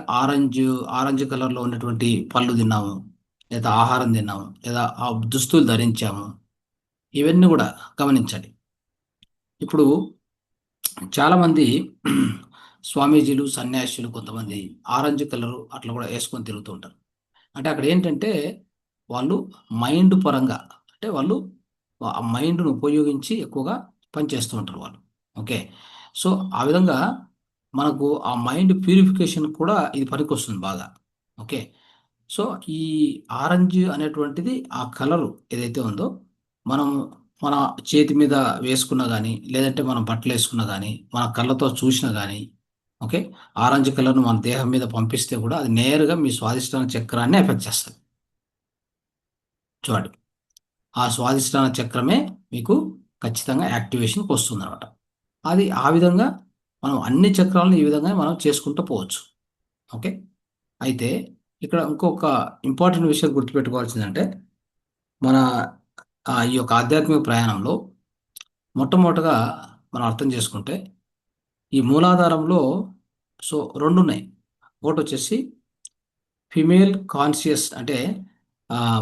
ఆరెంజ్ కలర్లో ఉన్నటువంటి పళ్ళు తిన్నాము, లేదా ఆహారం తిన్నాము, లేదా ఆ దుస్తులు ధరించాము, ఇవన్నీ కూడా గమనించండి. ఇప్పుడు చాలామంది స్వామీజీలు, సన్యాసులు కొంతమంది ఆరెంజ్ కలరు అట్లా కూడా వేసుకొని తిరుగుతూ ఉంటారు. అంటే అక్కడ ఏంటంటే వాళ్ళు మైండ్ పరంగా, అంటే వాళ్ళు ఆ మైండ్‌ను ఉపయోగించి ఎక్కువగా పనిచేస్తూ ఉంటారు వాళ్ళు. ఓకే. సో, ఆ విధంగా మనకు ఆ మైండ్ ప్యూరిఫికేషన్ కూడా ఇది పనికొస్తుంది బాగా. ఓకే. సో, ఈ ఆరెంజ్ అనేటువంటిది ఆ కలరు ఏదైతే ఉందో, మనం మన చేతి మీద వేసుకున్నా గానీ, లేదంటే మనం బట్టలేసుకున్నా గానీ, మన కళ్ళతో చూసినా గానీ, ఓకే. ఆరెంజ్ కలర్‌ను మన దేహం మీద పంపిస్తే గూడా అది నేరుగా మీ స్వాదిష్టాన చక్రాన్ని ఎఫెక్ట్ చేస్తది. చూడండి. ఆ స్వాదిష్టాన చక్రమే మీకు ఖచ్చితంగా యాక్టివేషన్‌కొస్తుందనమాట. అది ఆ విధంగా మనం అన్ని చక్రాలను ఈ విధంగా మనం చేసుకుంటూ పోవచ్చు. ఓకే. అయితే ఇక్కడ ఇంకొక ఇంపార్టెంట్ విషయం గుర్తుపెట్టుకోవాల్సిందంటే, మన ఈ యొక్క ఆధ్యాత్మిక ప్రయాణంలో మొట్టమొదటగా మనం అర్థం చేసుకుంటే, ఈ మూలాధారంలో సో 2 ఉన్నాయి. ఒకటొచ్చేసి ఫిమేల్ కాన్షియస్ అంటే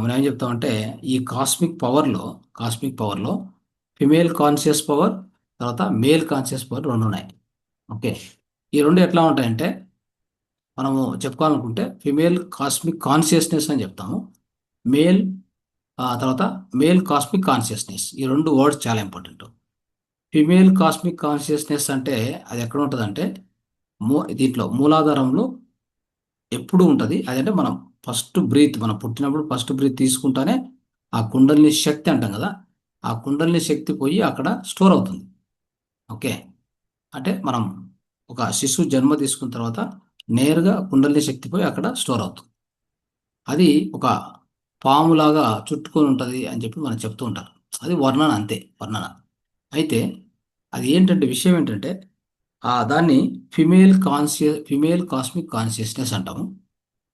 మనం ఏం చెప్తామంటే ఈ కాస్మిక్ పవర్‌లో ఫిమేల్ కాన్షియస్ పవర్, తర్వాత మేల్ కాన్షియస్ పవర్ 2 ఉన్నాయి. ఓకే. ఈ 2 ఎట్లా ఉంటాయంటే మనము చెప్పుకోవాలనుకుంటే ఫిమేల్ కాస్మిక్ కాన్షియస్‌నెస్ అని చెప్తాము. మేల్ తర్వాత మేల్ కాస్మిక్ కాన్షియస్‌నెస్ ఈ 2 వర్డ్స్ చాలా ఇంపార్టెంట్. ఫిమేల్ కాస్మిక్ కాన్షియస్‌నెస్ అంటే అది ఎక్కడ ఉంటదంటే దీంట్లో మూలాధారంలో ఎప్పుడూ ఉంటది. అదంటే మనం పుట్టినప్పుడు ఫస్ట్ బ్రీత్ తీసుకుంటానే ఆ కుండలిని శక్తి అంటాం గదా! ఆ కుండలిని శక్తి పోయి అక్కడ స్టోర్ అవుతుంది. ఓకే. అంటే మనం ఒక శిశువు జన్మ తీసుకున్న తర్వాత నేరుగా కుండలిని శక్తి పోయి అక్కడ స్టోర్ అవుతుంది. అది ఒక పాములాగా చుట్టుకొని ఉంటది అని చెప్పి మనం చెప్తూ ఉంటారు. అది వర్ణన అంతే వర్ణన. అయితే అది ఏంటంటే విషయం ఏంటంటే దాన్ని ఫిమేల్ కాస్మిక్ కాన్షియస్‌నెస్ అంటాము.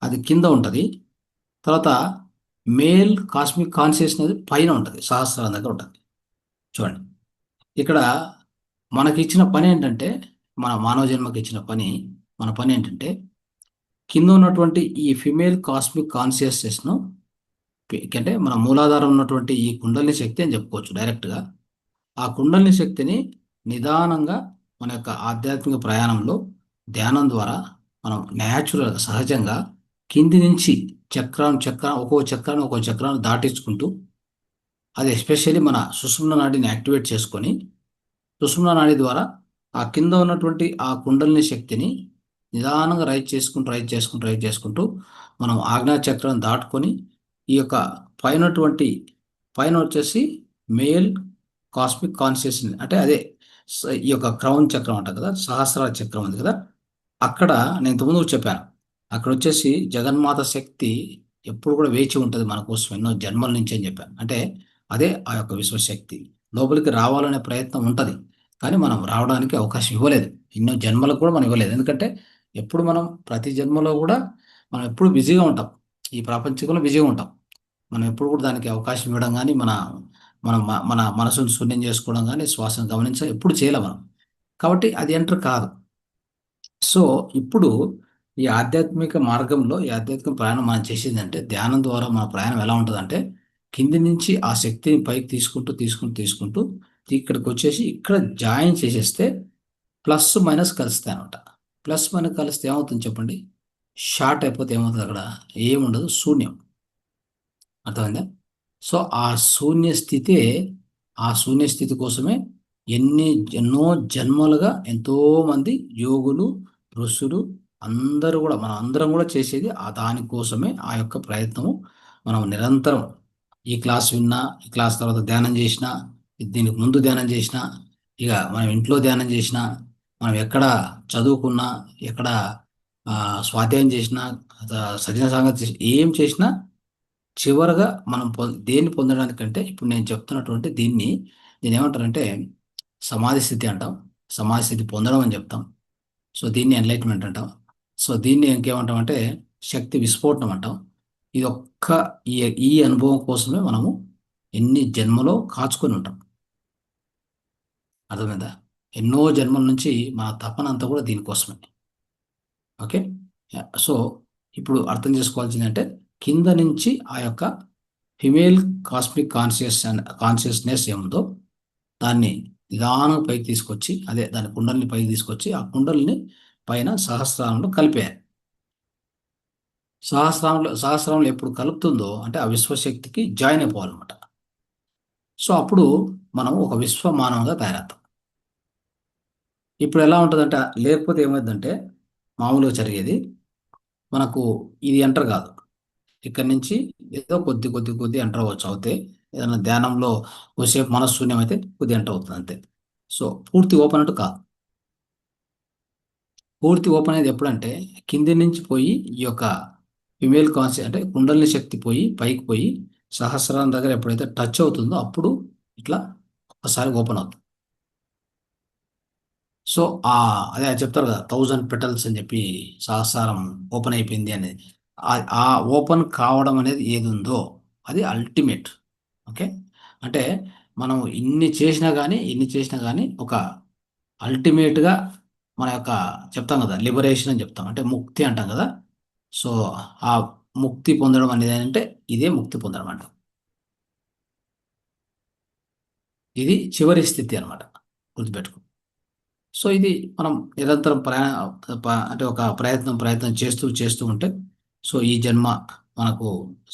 అది కింద ఉంటది. తర్వాత మేల్ కాస్మిక్ కాన్షియస్‌నెస్ పైన ఉంటది. సహస్రారం దగ్గర ఉంటది. చూడండి. ఇక్కడ మనకిచ్చిన పనేంటంటే, మన మానవ జన్మకిచ్చిన పని, మన పనేంటంటే, కింద ఉన్నటువంటి ఈ ఫిమేల్ కాస్మిక్ కాన్షియస్‌నెస్‌ను అంటే మన మూలాధారం ఉన్నటువంటి ఈ కుండలిని శక్తి అని చెప్పుకోవచ్చు డైరెక్ట్‌గా. ఆ కుండలిని శక్తిని నిదానంగా మన యొక్క ఆధ్యాత్మిక ప్రయాణంలో ధ్యానం ద్వారా మనం న్యాచురల్‌గా సహజంగా కింది నుంచి ఒక్కో చక్రాన్ని దాటించుకుంటూ అది ఎస్పెషల్లీ మన సుషుమ్న నాడిని యాక్టివేట్ చేసుకొని, సుషుమ్న నాడి ద్వారా ఆ కింద ఉన్నటువంటి ఆ కుండలిని శక్తిని నిదానంగా రైజ్ చేసుకుంటూ మనం ఆజ్ఞా చక్రం దాటుకొని ఈ యొక్క పైనటువంటి పైన వచ్చేసి మేల్ కాస్మిక్ కాన్షియస్‌ని అంటే అదే ఈ యొక్క క్రౌన్ చక్రం అంటారు కదా! సహస్రార చక్రం ఉంది కదా! అక్కడ నేను ఇంతకుముందు చెప్పాను. అక్కడొచ్చేసి జగన్మాత శక్తి ఎప్పుడు కూడా వేచి ఉంటది మన కోసం ఎన్నో జన్మల నుంచి అని చెప్పాను. అంటే అదే ఆ యొక్క విశ్వశక్తి. లోపలికి రావాలనే ప్రయత్నం ఉంటది. కానీ మనం రావడానికి అవకాశం ఇవ్వలేదు. ఎన్నో జన్మలకు కూడా మనం ఇవ్వలేదు. ఎందుకంటే ఎప్పుడు మనం ప్రతి జన్మలో కూడా మనం ఎప్పుడు బిజీగా ఉంటాం. ఈ ప్రాపంచికంలో బిజీగా ఉంటాం. మనం ఎప్పుడు కూడా దానికి అవకాశం ఇవ్వడం గాని, మన మనసును శూన్యం చేసుకోవడం గాని, శ్వాసను గమనించడం ఎప్పుడు చేయలే మనం. కాబట్టి అది ఎంటర్ కాదు. సో, ఇప్పుడు ఈ ఆధ్యాత్మిక ప్రయాణం మనం చేసేదంటే, ధ్యానం ద్వారా మన ప్రయాణం ఎలా ఉంటదంటే, కింది నుంచి ఆ శక్తిని పైకి తీసుకుంటూ ఇక్కడికొచ్చేసి ఇక్కడ జాయిన్ చేసేస్తే ప్లస్, మైనస్ కలుస్తాయనమాట. ప్లస్, మైనస్ కలిస్తే ఏమవుతుంది చెప్పండి? షార్ట్ అయిపోతే ఏమవుతదక్కడ? ఏముండదు శూన్యం. అర్థమైందా? సో, ఆ శూన్య స్థితి కోసమే ఎన్నో జన్మలుగా ఎంతోమంది యోగులు, ఋషులు అందరూ గూడా మనం అందరం గూడా చేసేది దాని కోసమే ఆ యొక్క ప్రయత్నము. మనం నిరంతరం ఈ క్లాస్ విన్నా, ఈ క్లాస్ తర్వాత ధ్యానం జేసినా, దీనికి ముందు ధ్యానం జేసినా, ఇగ మనం ఇంట్లో ధ్యానం జేసినా, మనం ఎక్కడ చదువుకున్నా, ఎక్కడ స్వాధ్యాయం జేసినా, సజన సాంగత్యం ఏం చేసినా చివరగా మనం దేన్ని పొందడానికంటే ఇప్పుడు నేను చెప్తున్నటువంటి దీన్నేమంటారంటే సమాధి స్థితి అంటాం. సమాధి స్థితి పొందడం అని చెప్తాం. సో, దీన్ని ఎన్‌లైట్‌మెంట్ అంటాం. సో, దీన్ని ఇంకేమంటామంటే శక్తి విస్ఫోటనం అంటాం. ఇదొక్క ఈ ఈ అనుభవం కోసమే మనము ఎన్ని జన్మలో కాచుకొని ఉంటాం. అర్థమైందా? ఎన్నో జన్మల నుంచి మన తపనంతా కూడా దీనికోసమే. ఓకే. సో, ఇప్పుడు అర్థం చేసుకోవాల్సిందంటే కింద నుంచి ఆ యొక్క ఫిమేల్ కాస్మిక్ కాన్షియస్‌నెస్ ఏముందో దాన్ని నిదానంగా పైకి తీసుకొచ్చి, అదే దాని కుండల్ని పైకి తీసుకొచ్చి ఆ కుండల్ని పైన సహస్రారంలో కలిపేయాలి. సహస్రంలో ఎప్పుడు కలుపుతుందో అంటే ఆ విశ్వశక్తికి జాయిన్ అయిపోవాలన్నమాట. సో అప్పుడు మనం ఒక విశ్వ మానవుగా తయారవుతాం. ఇప్పుడు ఎలా ఉంటుందంటే, లేకపోతే ఏమైందంటే మామూలుగా జరిగేది, మనకు ఇది ఎంటర్ కాదు. ఇక్కడి నుంచి ఏదో కొద్ది ఎంటర్ అవ్వచ్చు అవుతే, ఏదైనా ధ్యానంలో కొద్దిసేపు మనశూన్యం అయితే కొద్ది ఎంటర్ అవుతుంది అంతే. సో పూర్తి ఓపెన్ అంటూ కాదు. పూర్తి ఓపెన్ అయ్యేది ఎప్పుడంటే, కింది నుంచి పోయి ఈ యొక్క ఫిమేల్ కాన్షియస్ అంటే కుండలిని శక్తి పోయి పైకి పోయి సహస్రారం దగ్గర ఎప్పుడైతే టచ్ అవుతుందో అప్పుడు ఇట్లా ఒకసారి ఓపెన్ అవుతుంది. సో ఆ అదే చెప్తారు కదా, 1000 పెటల్స్ అని చెప్పి సహస్రారం ఓపెన్ అయిపోయింది అనేది. ఆ ఓపెన్ కావడం అనేది ఏది ఉందో అది అల్టిమేట్. ఓకే. అంటే మనం ఇన్ని చేసినా కానీ ఒక అల్టిమేట్గా మన యొక్క చెప్తాం కదా, లిబరేషన్ అని చెప్తాం, అంటే ముక్తి అంటాం కదా. సో ఆ ముక్తి పొందడం అనేది అంటే ఇదే ముక్తి పొందడం అంట. ఇది చివరి స్థితి అనమాట, గుర్తుపెట్టుకో. సో ఇది మనం నిరంతరం అంటే ఒక ప్రయత్నం చేస్తూ చేస్తూ ఉంటే, సో ఈ జన్మ మనకు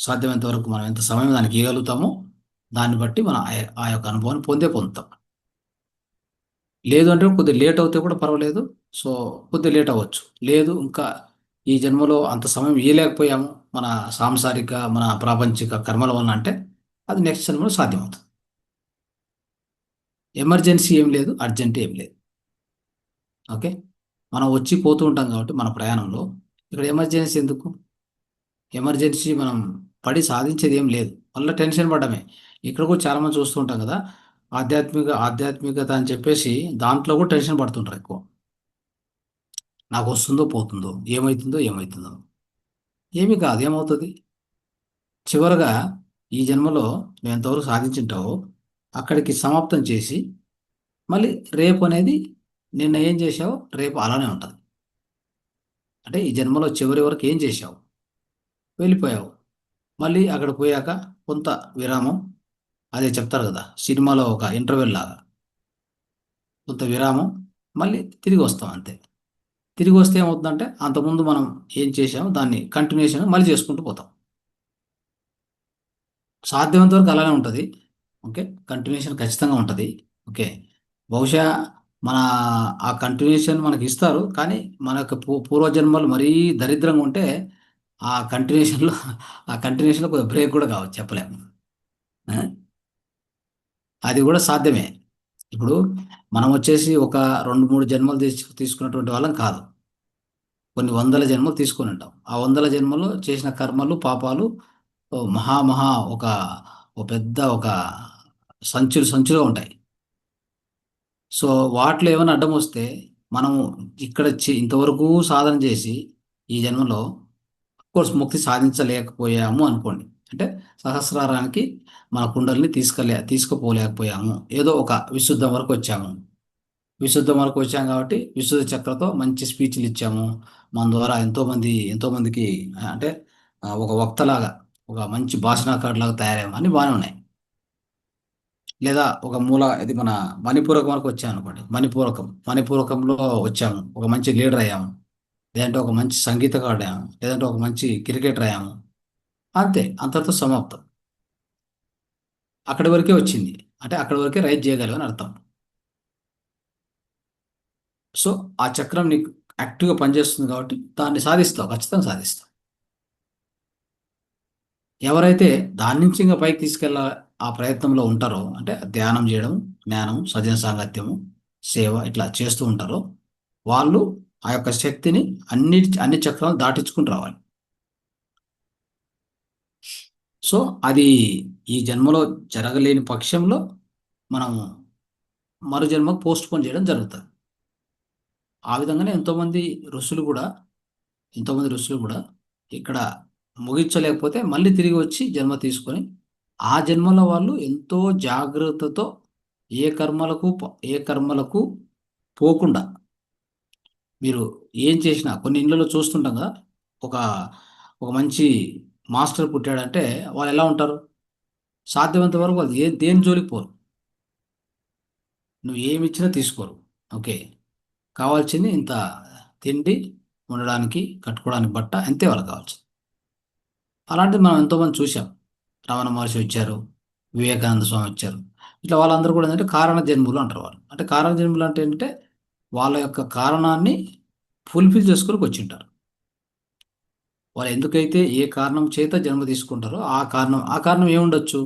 సాధ్యమైనంత వరకు మనం ఎంత సమయం దానికి ఇవ్వగలుగుతామో దాన్ని బట్టి మనం ఆ యొక్క అనుభవాన్ని పొందుతాం. లేదు అంటే కొద్దిగా లేట్ అవుతే కూడా పర్వాలేదు. సో కొద్దిగా లేట్ అవ్వచ్చు. లేదు ఇంకా ఈ జన్మలో అంత సమయం ఇవ్వలేకపోయాము మన సాంసారిక మన ప్రాపంచిక కర్మల వలన అంటే అది నెక్స్ట్ జన్మలో సాధ్యమవుతుంది. ఎమర్జెన్సీ ఏం లేదు, అర్జెంట్ ఏం లేదు. ఓకే. మనం వచ్చి పోతూ ఉంటాం కాబట్టి మన ప్రయాణంలో ఇక్కడ ఎమర్జెన్సీ ఎందుకు? ఎమర్జెన్సీ మనం పడి సాధించేది ఏం లేదు. మళ్ళీ టెన్షన్ పడడమే. ఇక్కడ కూడా చాలామంది చూస్తూ ఉంటాం కదా, ఆధ్యాత్మికత అని చెప్పేసి దాంట్లో కూడా టెన్షన్ పడుతుంటారు ఎక్కువ. నాకు వస్తుందో పోతుందో, ఏమవుతుందో. ఏమీ కాదు, ఏమవుతుంది? చివరగా ఈ జన్మలో నువ్వు ఎంతవరకు సాధించుంటావో అక్కడికి సమాప్తం చేసి మళ్ళీ రేపు అనేది నిన్న ఏం చేశావో రేపు అలానే ఉంటుంది. అంటే ఈ జన్మలో చివరి వరకు ఏం చేశావు? వెళ్ళిపోయావు. మళ్ళీ అక్కడ పోయాక కొంత విరామం, అదే చెప్తారు కదా సినిమాలో ఒక ఇంటర్వెల్ లాగా, కొంత విరామం, మళ్ళీ తిరిగి వస్తాం అంతే. తిరిగి వస్తే ఏమవుతుందంటే అంతకుముందు మనం ఏం చేసామో దాన్ని కంటిన్యూషన్ మళ్ళీ చేసుకుంటూ పోతాం. సాధ్యమైనంత వరకు అలానే ఉంటుంది. ఓకే. కంటిన్యూషన్ ఖచ్చితంగా ఉంటుంది. ఓకే. బహుశా మన ఆ కంటిన్యూషన్ మనకి ఇస్తారు, కానీ మన యొక్క పూర్వజన్మలు మరీ దరిద్రంగా ఉంటే ఆ కంటిన్యూషన్లో ఆ కంటిన్యూషన్లో కొద్దిగా బ్రేక్ కూడా కావచ్చు, చెప్పలేము. ఆ? అది కూడా సాధ్యమే. ఇప్పుడు మనం వచ్చేసి ఒక 2 3 జన్మలు తీసుకున్నటువంటి వాళ్ళం కాదు. కొన్ని వందల జన్మలు తీసుకొని ఉంటాం. ఆ వందల జన్మలో చేసిన కర్మలు పాపాలు ఓ మహా ఒక పెద్ద ఒక సంచులు సంచులుగా ఉంటాయి. సో వాటిలో ఏమైనా అడ్డం వస్తే మనము ఇక్కడ ఇంతవరకు సాధన చేసి ఈ జన్మలో కోర్స్ ముక్తి సాధించలేకపోయాము అనుకోండి. అంటే సహస్రారానికి మన కుండల్ని తీసుకుపోలేకపోయాము. ఏదో ఒక విశుద్ధం వరకు వచ్చాము. విశుద్ధం వరకు వచ్చాం కాబట్టి విశుద్ధ చక్రతో మంచి స్పీచ్లు ఇచ్చాము. మన ద్వారా ఎంతోమందికి అంటే ఒక వక్తలాగా ఒక మంచి భాషణకారులాగా తయారయ్యాము అని బాగానే ఉన్నాయి. లేదా ఒక మూల ఇది మన మణిపూరకం వరకు వచ్చాము అనుకోండి, మణిపూరకంలో వచ్చాము, ఒక మంచి లీడర్ అయ్యాము. లేదంటే ఒక మంచి సంగీతకారుడు అయ్యాము, లేదంటే ఒక మంచి క్రికెటర్ అయ్యాము. అంతే, అంతటితో సమాప్తం. అక్కడి వరకే వచ్చింది. అంటే అక్కడి వరకే రైట్ చేయగలవు అని అర్థం. సో ఆ చక్రం నీకు యాక్టివ్గా పనిచేస్తుంది కాబట్టి దాన్ని సాధిస్తావు, ఖచ్చితంగా సాధిస్తావు. ఎవరైతే దాని నుంచి ఇంకా పైకి తీసుకెళ్ళ ఆ ప్రయత్నంలో ఉంటారో, అంటే ధ్యానం చేయడం, జ్ఞానం, సజన సాంగత్యము, సేవ ఇట్లా చేస్తూ ఉంటారో వాళ్ళు ఆ యొక్క శక్తిని అన్ని చక్రాలు దాటించుకుని రావాలి. సో అది ఈ జన్మలో జరగలేని పక్షంలో మనము మరు జన్మకు పోస్ట్ పోన్ చేయడం జరుగుతుంది. ఆ విధంగానే ఎంతోమంది ఋషులు కూడా ఇక్కడ ముగించలేకపోతే మళ్ళీ తిరిగి వచ్చి జన్మ తీసుకొని ఆ జన్మలో వాళ్ళు ఎంతో జాగ్రత్తతో ఏ కర్మలకు పోకుండా, మీరు ఏం చేసినా కొన్ని ఇళ్ళలో చూస్తుంటాం కదా, ఒక ఒక మంచి మాస్టర్ పుట్టాడంటే వాళ్ళు ఎలా ఉంటారు? సాధ్యమైనంత వరకు వాళ్ళు దేని జోలికి పోరు. నువ్వు ఏమి ఇచ్చినా తీసుకోరు. ఓకే. కావాల్సింది ఇంత తిండి, ఉండడానికి, కట్టుకోవడానికి బట్ట, అంతే వాళ్ళకి కావాల్సింది. అలాంటిది మనం ఎంతోమంది చూసాం. రమణ మహర్షి వచ్చారు, వివేకానంద స్వామి వచ్చారు. ఇట్లా వాళ్ళందరూ కూడా ఏంటంటే కారణ జన్ములు అంటారు వాళ్ళు. అంటే కారణ జన్ములు అంటే ఏంటంటే వాళ్ళ యొక్క కారణాన్ని ఫుల్ఫిల్ చేసుకొని వచ్చింటారు. వాళ్ళు ఎందుకైతే ఏ కారణం చేత జన్మ తీసుకుంటారో ఆ కారణం ఏముండొచ్చు.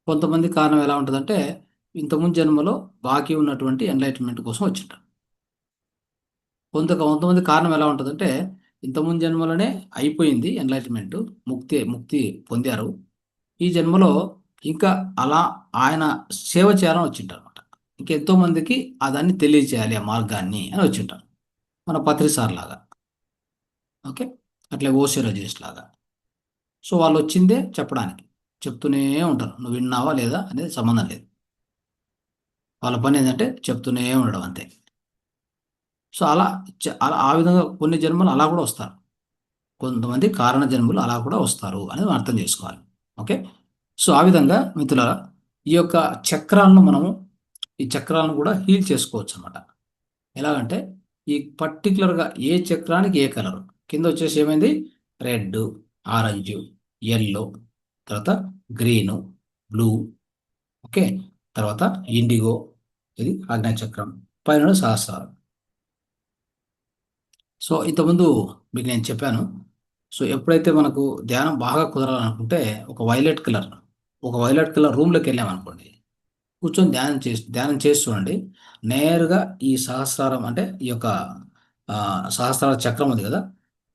కొంతమంది కారణం ఎలా ఉంటుందంటే ఇంతకుముందు జన్మలో బాకీ ఉన్నటువంటి ఎన్లైట్మెంట్ కోసం వచ్చింటారు. కొంతమంది కారణం ఎలా ఉంటుందంటే ఇంతకుముందు జన్మలోనే అయిపోయింది ఎన్లైట్మెంట్, ముక్తి ముక్తి పొందారు. ఈ జన్మలో ఇంకా అలా ఆయన సేవ చేయాలని వచ్చింటారు అనమాట. ఇంకెంతో మందికి ఆ దాన్ని తెలియచేయాలి ఆ మార్గాన్ని అని వచ్చింటారు. మన పత్రి సార్ లాగా. ఓకే. అట్లే ఓషో రజనీష్ లాగా. సో వాళ్ళు వచ్చిందే చెప్పడానికి. చెప్తూనే ఉంటారు. నువ్వు విన్నావా లేదా అనేది సంబంధం లేదు. వాళ్ళ పని ఏంటంటే చెప్తూనే ఉండడం అంతే. సో అలా ఆ విధంగా కొన్ని జన్మలు అలా కూడా వస్తారు. కొంతమంది కారణ జన్మలు అలా కూడా వస్తారు అనేది మనం అర్థం చేసుకోవాలి. ఓకే. సో ఆ విధంగా మిత్రులారా ఈ యొక్క చక్రాలను మనము ఈ చక్రాలను కూడా హీల్ చేసుకోవచ్చు అనమాట. ఎలాగంటే ఈ పర్టికులర్గా ఏ చక్రానికి ఏ కలరు కింద వచ్చేసి ఏమైంది, రెడ్, ఆరెంజ్, ఎల్లో, తర్వాత గ్రీను, బ్లూ, ఓకే, తర్వాత ఇండిగో, ఇది ఆజ్ఞా చక్రం, పైన సహస్రారం. సో ఇంతకుముందు మీకు నేను చెప్పాను. సో ఎప్పుడైతే మనకు ధ్యానం బాగా కుదరాలనుకుంటే ఒక వైలెట్ కలర్ రూమ్లోకి వెళ్ళామనుకోండి, కూర్చొని ధ్యానం చేసి చూడండి. నేరుగా ఈ సహస్రారం అంటే ఈ యొక్క సహస్రార చక్రం ఉంది కదా,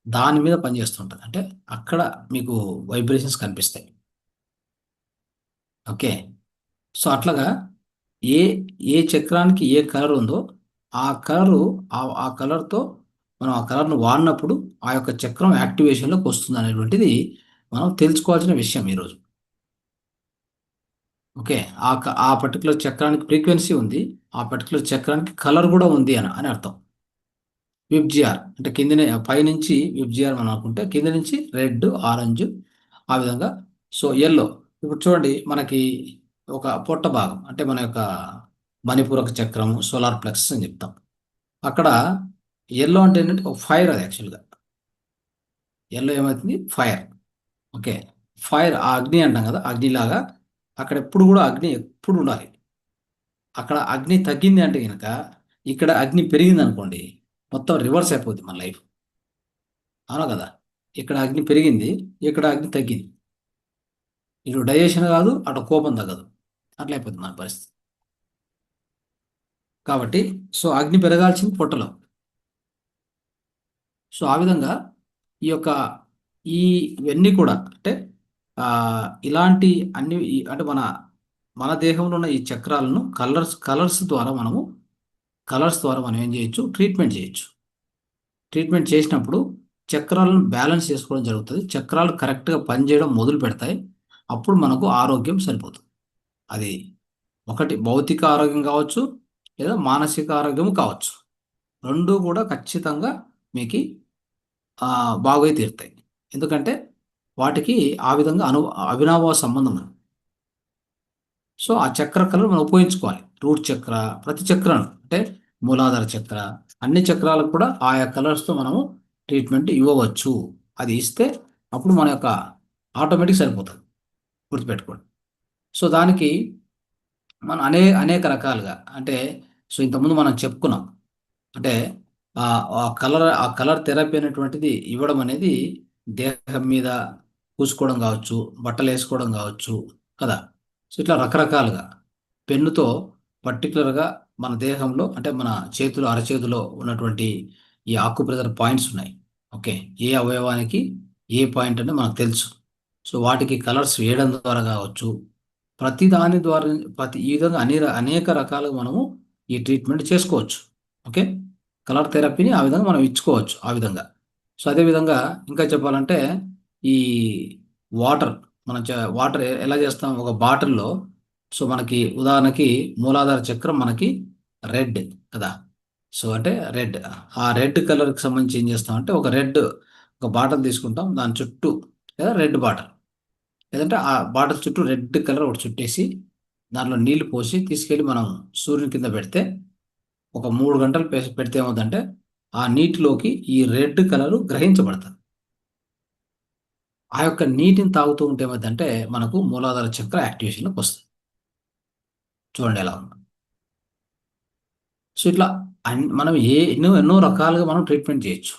దాని మీద పనిచేస్తుంటుంది. అంటే అక్కడ మీకు వైబ్రేషన్స్ కనిపిస్తాయి. ఓకే. సో అట్లాగా ఏ ఏ చక్రానికి ఏ కలర్ ఉందో ఆ కలరు ఆ కలర్తో మనం ఆ కలర్ను వాడినప్పుడు ఆ యొక్క చక్రం యాక్టివేషన్లోకి వస్తుంది అనేటువంటిది మనం తెలుసుకోవాల్సిన విషయం ఈరోజు. ఓకే. ఆ పర్టికులర్ చక్రానికి ఫ్రీక్వెన్సీ ఉంది. ఆ పర్టికులర్ చక్రానికి కలర్ కూడా ఉంది అని అర్థం. విబ్జిఆర్ అంటే కిందనే పైనుంచి విబ్జిఆర్ మనం అనుకుంటే కింద నుంచి రెడ్, ఆరెంజ్, ఆ విధంగా. సో ఎల్లో ఇప్పుడు చూడండి మనకి ఒక పొట్ట భాగం అంటే మన యొక్క మణిపూరక చక్రం, సోలార్ ప్లెక్సస్ అని చెప్తాం. అక్కడ ఎల్లో అంటే ఏంటంటే ఒక ఫైర్, అది యాక్చువల్గా ఎల్లో ఏమవుతుంది, ఫైర్. ఓకే. ఫైర్ ఆ అగ్ని అంటాం కదా, అగ్నిలాగా అక్కడ ఎప్పుడు కూడా అగ్ని ఎప్పుడు ఉండాలి. అక్కడ అగ్ని తగ్గింది అంటే కనుక ఇక్కడ అగ్ని పెరిగింది అనుకోండి, మొత్తం రివర్స్ అయిపోద్ది మన లైఫ్. అవునా కదా. ఇక్కడ అగ్ని పెరిగింది, ఇక్కడ అగ్ని తగ్గింది. ఇటు డైజెషన్ కాదు, అటు కోపం తగ్గదు. అట్లా అయిపోతుంది మన పరిస్థితి. కాబట్టి సో అగ్ని పెరగాల్సింది పొట్టలో. సో ఆ విధంగా ఈ యొక్క ఈ ఇవన్నీ కూడా అంటే ఆ, ఇలాంటి అంటే మన మన దేహంలో ఉన్న ఈ చక్రాలను కలర్స్ ద్వారా మనం ఏం చేయొచ్చు, ట్రీట్మెంట్ చేయొచ్చు. ట్రీట్మెంట్ చేసినప్పుడు చక్రాలను బ్యాలెన్స్ చేసుకోవడం జరుగుతుంది. చక్రాలు కరెక్ట్గా పనిచేయడం మొదలు పెడతాయి. అప్పుడు మనకు ఆరోగ్యం సరిపోతుంది. అది ఒకటి భౌతిక ఆరోగ్యం కావచ్చు, లేదా మానసిక ఆరోగ్యం కావచ్చు. రెండు కూడా ఖచ్చితంగా మీకు బాగోయి తీరుతాయి. ఎందుకంటే వాటికి ఆ విధంగా అవినాభావ సంబంధం ఉంది. సో ఆ చక్ర కళను మనం ఉపయోగించుకోవాలి. రూట్ చక్ర, ప్రతి చక్రాన్ని అంటే మూలాధార చక్ర, అన్ని చక్రాలకు కూడా ఆయా కలర్స్తో మనము ట్రీట్మెంట్ ఇవ్వవచ్చు. అది ఇస్తే అప్పుడు మన యొక్క ఆటోమేటిక్ సరిపోతుంది. గుర్తుపెట్టుకోండి. సో దానికి మనం అనేక రకాలుగా అంటే సో ఇంతకుముందు మనం చెప్పుకున్నాం. అంటే ఆ ఆ కలర్ థెరపీ అనేటువంటిది ఇవ్వడం అనేది దేహం మీద పూసుకోవడం కావచ్చు, బట్టలు వేసుకోవడం కావచ్చు కదా. సో ఇట్లా రకరకాలుగా పెన్నుతో పర్టికులర్గా మన దేహంలో అంటే మన చేతులు అరచేతిలో ఉన్నటువంటి ఈ ఆకుప్రెజర్ పాయింట్స్ ఉన్నాయి. ఓకే. ఏ అవయవానికి ఏ పాయింట్ అంటే మనకు తెలుసు. సో వాటికి కలర్స్ వేయడం ద్వారా కావచ్చు, ప్రతి దాని ద్వారా ఈ విధంగా అనేక రకాలుగా మనము ఈ ట్రీట్మెంట్ చేసుకోవచ్చు. ఓకే. కలర్ థెరపీని ఆ విధంగా మనం ఇచ్చుకోవచ్చు ఆ విధంగా. సో అదేవిధంగా ఇంకా చెప్పాలంటే ఈ వాటర్ వాటర్ ఎలా చేస్తాం ఒక బాటిల్లో. సో మనకి ఉదాహరణకి మూలాధార చక్రం మనకి రెడ్ కదా. సో అంటే రెడ్, ఆ రెడ్ కలర్కి సంబంధించి ఏం చేస్తాం అంటే ఒక బాటిల్ తీసుకుంటాం, దాని చుట్టూ లేదా రెడ్ బాటిల్ లేదంటే ఆ బాటిల్ చుట్టూ రెడ్ కలర్ ఒకటి చుట్టేసి దాంట్లో నీళ్లు పోసి తీసుకెళ్ళి మనం సూర్యుని కింద పెడితే ఒక 3 గంటలు పెడితే ఏమవుతుందంటే ఆ నీటిలోకి ఈ రెడ్ కలరు గ్రహించబడుతుంది. ఆ యొక్క నీటిని తాగుతూ ఉంటే ఏమవుతుందంటే మనకు మూలాధార చక్ర యాక్టివేషన్లోకి వస్తుంది. చూడండి ఎలా ఉంది. సో ఇట్లా మనం ఎన్నో ఎన్నో రకాలుగా మనం ట్రీట్మెంట్ చేయొచ్చు.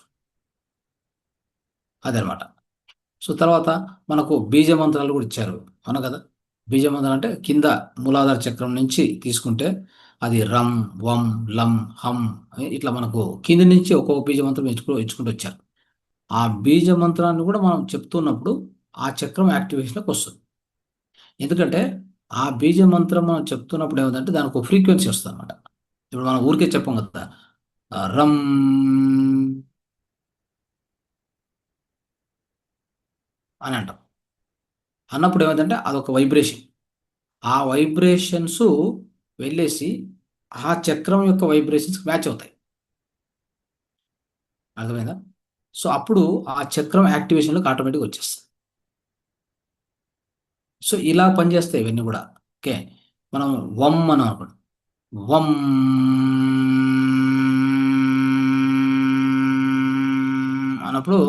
అదనమాట. సో తర్వాత మనకు బీజ మంత్రాలు కూడా ఇచ్చారు, అవును కదా. బీజ మంత్రాలు అంటే కింద మూలాధార చక్రం నుంచి తీసుకుంటే అది రం, వం, లం, హం, ఇట్లా మనకు కింది నుంచి ఒక్కొక్క బీజ మంత్రం ఇచ్చుకుంటూ వచ్చారు. ఆ బీజ మంత్రాన్ని కూడా మనం చెప్తున్నప్పుడు ఆ చక్రం యాక్టివేషన్కి వస్తుంది. ఎందుకంటే ఆ బీజ మంత్రం మనం చెప్తున్నప్పుడు ఏమిటంటే దానికి ఒక ఫ్రీక్వెన్సీ వస్తుంది అనమాట. ఇప్పుడు మనం ఊరికే చెప్పం కదా, రమ్ అని అంటాం. అన్నప్పుడు ఏమైందంటే అదొక వైబ్రేషన్. ఆ వైబ్రేషన్స్ వెళ్ళేసి ఆ చక్రం యొక్క వైబ్రేషన్స్ మ్యాచ్ అవుతాయి. అర్థమైందా? సో అప్పుడు ఆ చక్రం యాక్టివేషన్లోకి ఆటోమేటిక్గా వచ్చేస్తుంది. సో ఇలా పనిచేస్తాయి ఇవన్నీ కూడా. ఓకే, మనం వమ్ అని అనుకోండి. వమ్ అన్నప్పుడు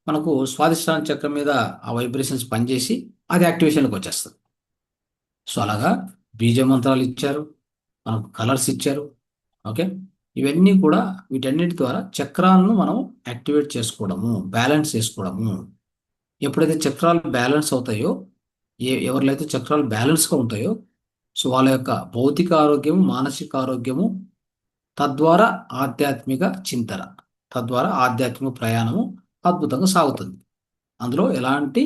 మనకు స్వాదిష్టాన చక్రం మీద ఆ వైబ్రేషన్స్ పనిచేసి అది యాక్టివేషన్లోకి వచ్చేస్తుంది. సో అలాగా బీజ మంత్రాలు ఇచ్చారు, మనకు కలర్స్ ఇచ్చారు. ఓకే, ఇవన్నీ కూడా వీటన్నిటి ద్వారా చక్రాలను మనం యాక్టివేట్ చేసుకోవడము, బ్యాలెన్స్ చేసుకోవడము. ఎప్పుడైతే చక్రాలు బ్యాలెన్స్ అవుతాయో, ఎవరిలో అయితే చక్రాలు బ్యాలెన్స్గా ఉంటాయో, సో వాళ్ళ యొక్క భౌతిక ఆరోగ్యము, మానసిక ఆరోగ్యము, తద్వారా ఆధ్యాత్మిక చింతన, తద్వారా ఆధ్యాత్మిక ప్రయాణము అద్భుతంగా సాగుతుంది. అందులో ఎలాంటి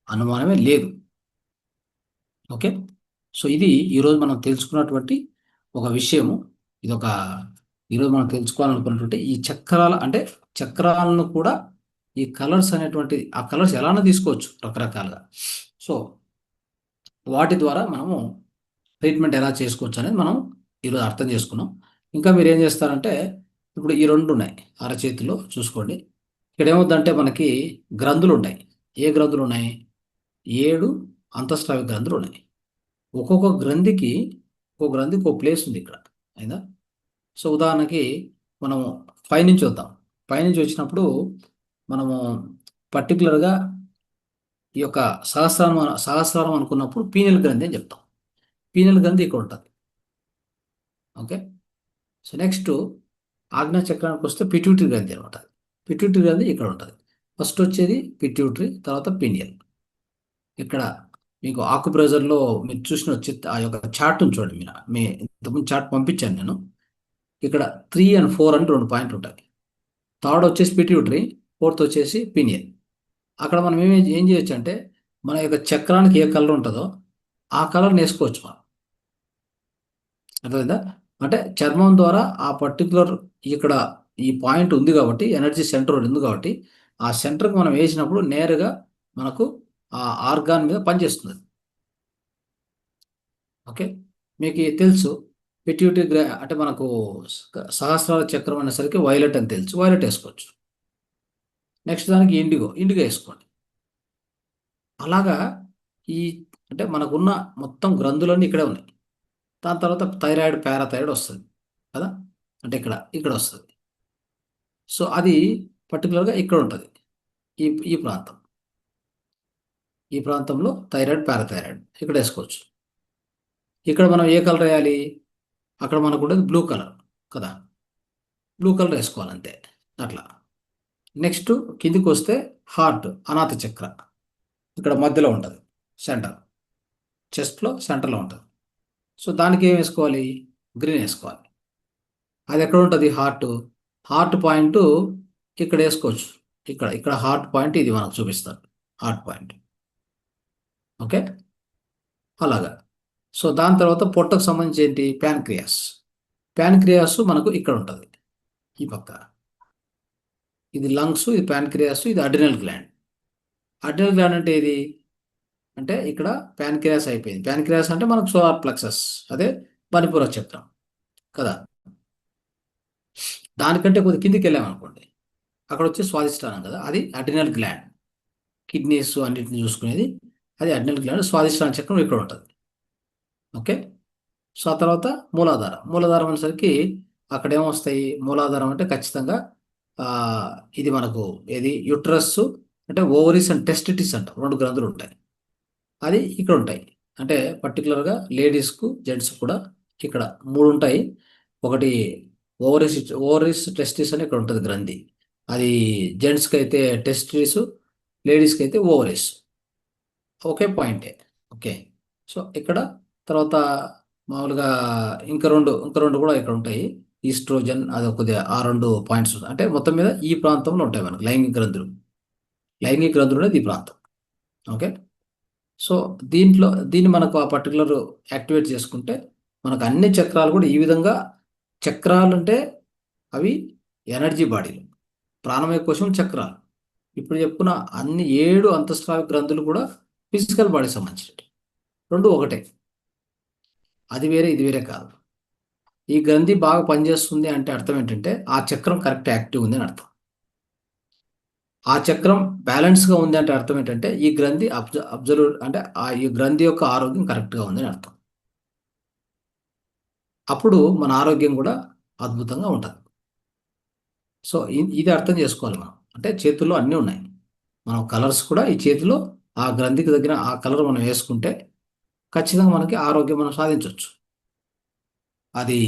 అనుమానమే లేదు. ఓకే, సో ఇది ఈరోజు మనం తెలుసుకున్నటువంటి ఒక విషయము. ఇది ఒక ఈరోజు మనం తెలుసుకోవాలనుకున్నటువంటి ఈ చక్రాల అంటే చక్రాలను కూడా ఈ కలర్స్ అనేటువంటి ఆ కలర్స్ ఎలానో తీసుకోవచ్చు రకరకాలుగా. సో వాటి ద్వారా మనము ట్రీట్మెంట్ ఎలా చేసుకోవచ్చు అనేది మనం ఈరోజు అర్థం చేసుకున్నాం. ఇంకా మీరు ఏం చేస్తారంటే ఇప్పుడు ఈ రెండు ఉన్నాయి అరచేతిలో చూసుకోండి. ఇక్కడ ఏమవుతుందంటే మనకి గ్రంథులు ఉన్నాయి. ఏ గ్రంథులు ఉన్నాయి? 7 అంతఃస్రావి గ్రంథులు ఉన్నాయి. ఒక్కొక్క గ్రంథికి ఒక ప్లేస్ ఉంది ఇక్కడ, అయిందా. సో ఉదాహరణకి మనము పైనుంచి వద్దాం. పైనుంచి వచ్చినప్పుడు మనము పర్టికులర్గా ఈ యొక్క సహస్రారం అనుకున్నప్పుడు పీనెల్ గ్రంథి అని చెప్తాం. పీనెల్ గ్రంథి ఇక్కడ ఉంటుంది. ఓకే, సో నెక్స్ట్ ఆజ్ఞా చక్రానికి వస్తే పిట్యూటరీ గ్రంథి అనమాట. పిట్యూటరీ గ్రంథి ఇక్కడ ఉంటుంది. ఫస్ట్ వచ్చేది పిట్యూటరీ, తర్వాత పీనియల్. ఇక్కడ మీకు ఆకుప్రెజర్లో మీరు చూసిన వచ్చి ఆ యొక్క చార్ట్ చూడండి. మీ ఇంతకుముందు చార్ట్ పంపించాను నేను. ఇక్కడ 3 and 4 అని 2 పాయింట్లు ఉంటాయి. థర్డ్ వచ్చేసి పిట్యూటరీ, ఫోర్త్ వచ్చేసి పీనియల్. అక్కడ మనం ఏం చేయొచ్చు అంటే మన యొక్క చక్రానికి ఏ కలర్ ఉంటుందో ఆ కలర్ని వేసుకోవచ్చు మనం. అర్థమైందా? అంటే చర్మం ద్వారా ఆ పర్టికులర్ ఇక్కడ ఈ పాయింట్ ఉంది కాబట్టి, ఎనర్జీ సెంటర్ ఉంది కాబట్టి ఆ సెంటర్కి మనం వేసినప్పుడు నేరుగా మనకు ఆ ఆర్గాన్ మీద పనిచేస్తుంది. ఓకే, మీకు తెలుసు పిట్యూటరీ అంటే మనకు సహస్రాల చక్రం అనేసరికి వైలెట్ అని తెలుసు, వైలెట్ వేసుకోవచ్చు. నెక్స్ట్ దానికి ఇండిగో వేసుకోండి. అలాగా ఈ అంటే మనకున్న మొత్తం గ్రంథులన్నీ ఇక్కడే ఉన్నాయి. దాని తర్వాత థైరాయిడ్, పారాథైరాయిడ్ వస్తుంది కదా, అంటే ఇక్కడ వస్తుంది. సో అది పర్టికులర్గా ఇక్కడ ఉంటుంది. ఈ ఈ ప్రాంతం ఈ ప్రాంతంలో థైరాయిడ్, పారాథైరాయిడ్ ఇక్కడ వేసుకోవచ్చు. ఇక్కడ మనం ఏ కలర్ వేయాలి? అక్కడ మనకు ఉండేది బ్లూ కలర్ కదా, బ్లూ కలర్ వేసుకోవాలి అంతే. అట్లా నెక్స్ట్ కిందికి వస్తే హార్ట్, అనాథ చక్ర ఇక్కడ మధ్యలో ఉంటుంది, సెంటర్, చెస్ట్లో సెంటర్లో ఉంటుంది. సో దానికి ఏం వేసుకోవాలి? గ్రీన్ వేసుకోవాలి. అది ఎక్కడ ఉంటుంది? హార్ట్ పాయింట్ ఇక్కడ వేసుకోవచ్చు. ఇక్కడ హార్ట్ పాయింట్ ఇది మనకు చూపిస్తారు, హార్ట్ పాయింట్. ఓకే, అలాగా. సో దాని తర్వాత పొట్టకు సంబంధించి ఏంటి? ప్యాన్క్రియాస్ మనకు ఇక్కడ ఉంటుంది, ఈ పక్క. ఇది లంగ్స్, ఇది ప్యాన్క్రియాస్, ఇది అడ్రినల్ గ్లాండ్. అడ్రినల్ గ్లాండ్ అంటే ఏది? అంటే ఇక్కడ ప్యాన్క్రియాస్ అయిపోయింది. ప్యాన్క్రియాస్ అంటే మనకు సోలార్ ప్లెక్సస్, అదే మణిపుర చక్రం కదా. దానికంటే కొద్ది కిందికి వెళ్ళామనుకోండి, అక్కడ వచ్చి స్వాదిష్టానం కదా, అది అడ్రినల్ గ్లాండ్. కిడ్నీస్ అన్నింటిని చూసుకునేది అది అడ్రినల్ గ్లాండ్. స్వాదిష్టాన చక్రం ఇక్కడ ఉంటుంది. ఓకే. సో ఆ తర్వాత మూలాధారం. మూలాధారం అనేసరికి అక్కడ ఏమొస్తాయి? మూలాధారం అంటే ఖచ్చితంగా ఆ, ఇది మనకు ఏది యుట్రస్, అంటే ఓవరీస్ అండ్ టెస్టిటిస్ అంట, రెండు గ్రంథులు ఉంటాయి. అది ఇక్కడ ఉంటాయి. అంటే పర్టికులర్గా లేడీస్కు జెంట్స్ కూడా ఇక్కడ మూడు ఉంటాయి. ఒకటి ఓవరీస్, ఓవరీస్ టెస్టిస్ అని ఇక్కడ ఉంటుంది గ్రంథి. అది జెంట్స్కి అయితే టెస్టిస్, లేడీస్కి అయితే ఓవరీస్. ఒకే పాయింటే. ఓకే. సో ఇక్కడ తర్వాత మామూలుగా ఇంకా రెండు కూడా ఇక్కడ ఉంటాయి. ఈస్ట్రోజన్, అది కొద్దిగా ఆ రెండు పాయింట్స్ అంటే మొత్తం మీద ఈ ప్రాంతంలో ఉంటాయి మనకు లైంగిక గ్రంథులు. లైంగిక గ్రంథులు అనేది ఈ ప్రాంతం. ఓకే. సో దీన్ని మనకు ఆ పర్టికులర్ యాక్టివేట్ చేసుకుంటే మనకు అన్ని చక్రాలు కూడా ఈ విధంగా. చక్రాలు అంటే అవి ఎనర్జీ బాడీలు, ప్రాణమయ కోశం చక్రాలు. ఇప్పుడు చెప్పుకున్న అన్ని 7 అంతఃస్రావి గ్రంథులు కూడా ఫిజికల్ బాడీ సంబంధించినవి. రెండు ఒకటే. అది వేరే, ఇది వేరే కాదు. ఈ గ్రంథి బాగా పనిచేస్తుంది అంటే అర్థం ఏంటంటే ఆ చక్రం కరెక్ట్ యాక్టివ్ ఉంది అని అర్థం. ఆ చక్రం బ్యాలెన్స్గా ఉంది అంటే అర్థం ఏంటంటే ఈ గ్రంథి అబ్జల్యూట్ అంటే ఈ గ్రంథి యొక్క ఆరోగ్యం కరెక్ట్గా ఉంది అని అర్థం. అప్పుడు మన ఆరోగ్యం కూడా అద్భుతంగా ఉంటుంది. సో ఇది అర్థం చేసుకోవాలి మనం. అంటే చేతుల్లో అన్నీ ఉన్నాయి. మనం కలర్స్ కూడా ఈ చేతిలో ఆ గ్రంథికి దగ్గర ఆ కలర్ మనం వేసుకుంటే ఖచ్చితంగా మనకి ఆరోగ్యం మనం సాధించవచ్చు. అది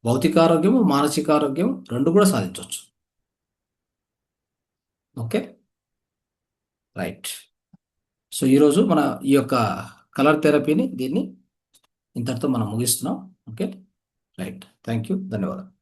భౌతిక ఆరోగ్యము, మానసిక ఆరోగ్యం రెండు కూడా సాధించవచ్చు. ఓకే. రైట్. సో ఈరోజు మన ఈ యొక్క కలర్ థెరపీని దీన్ని ఇంతటితో మనం ముగిస్తున్నాం. ఓకే. రైట్. Thank you. ధన్యవాదాలు.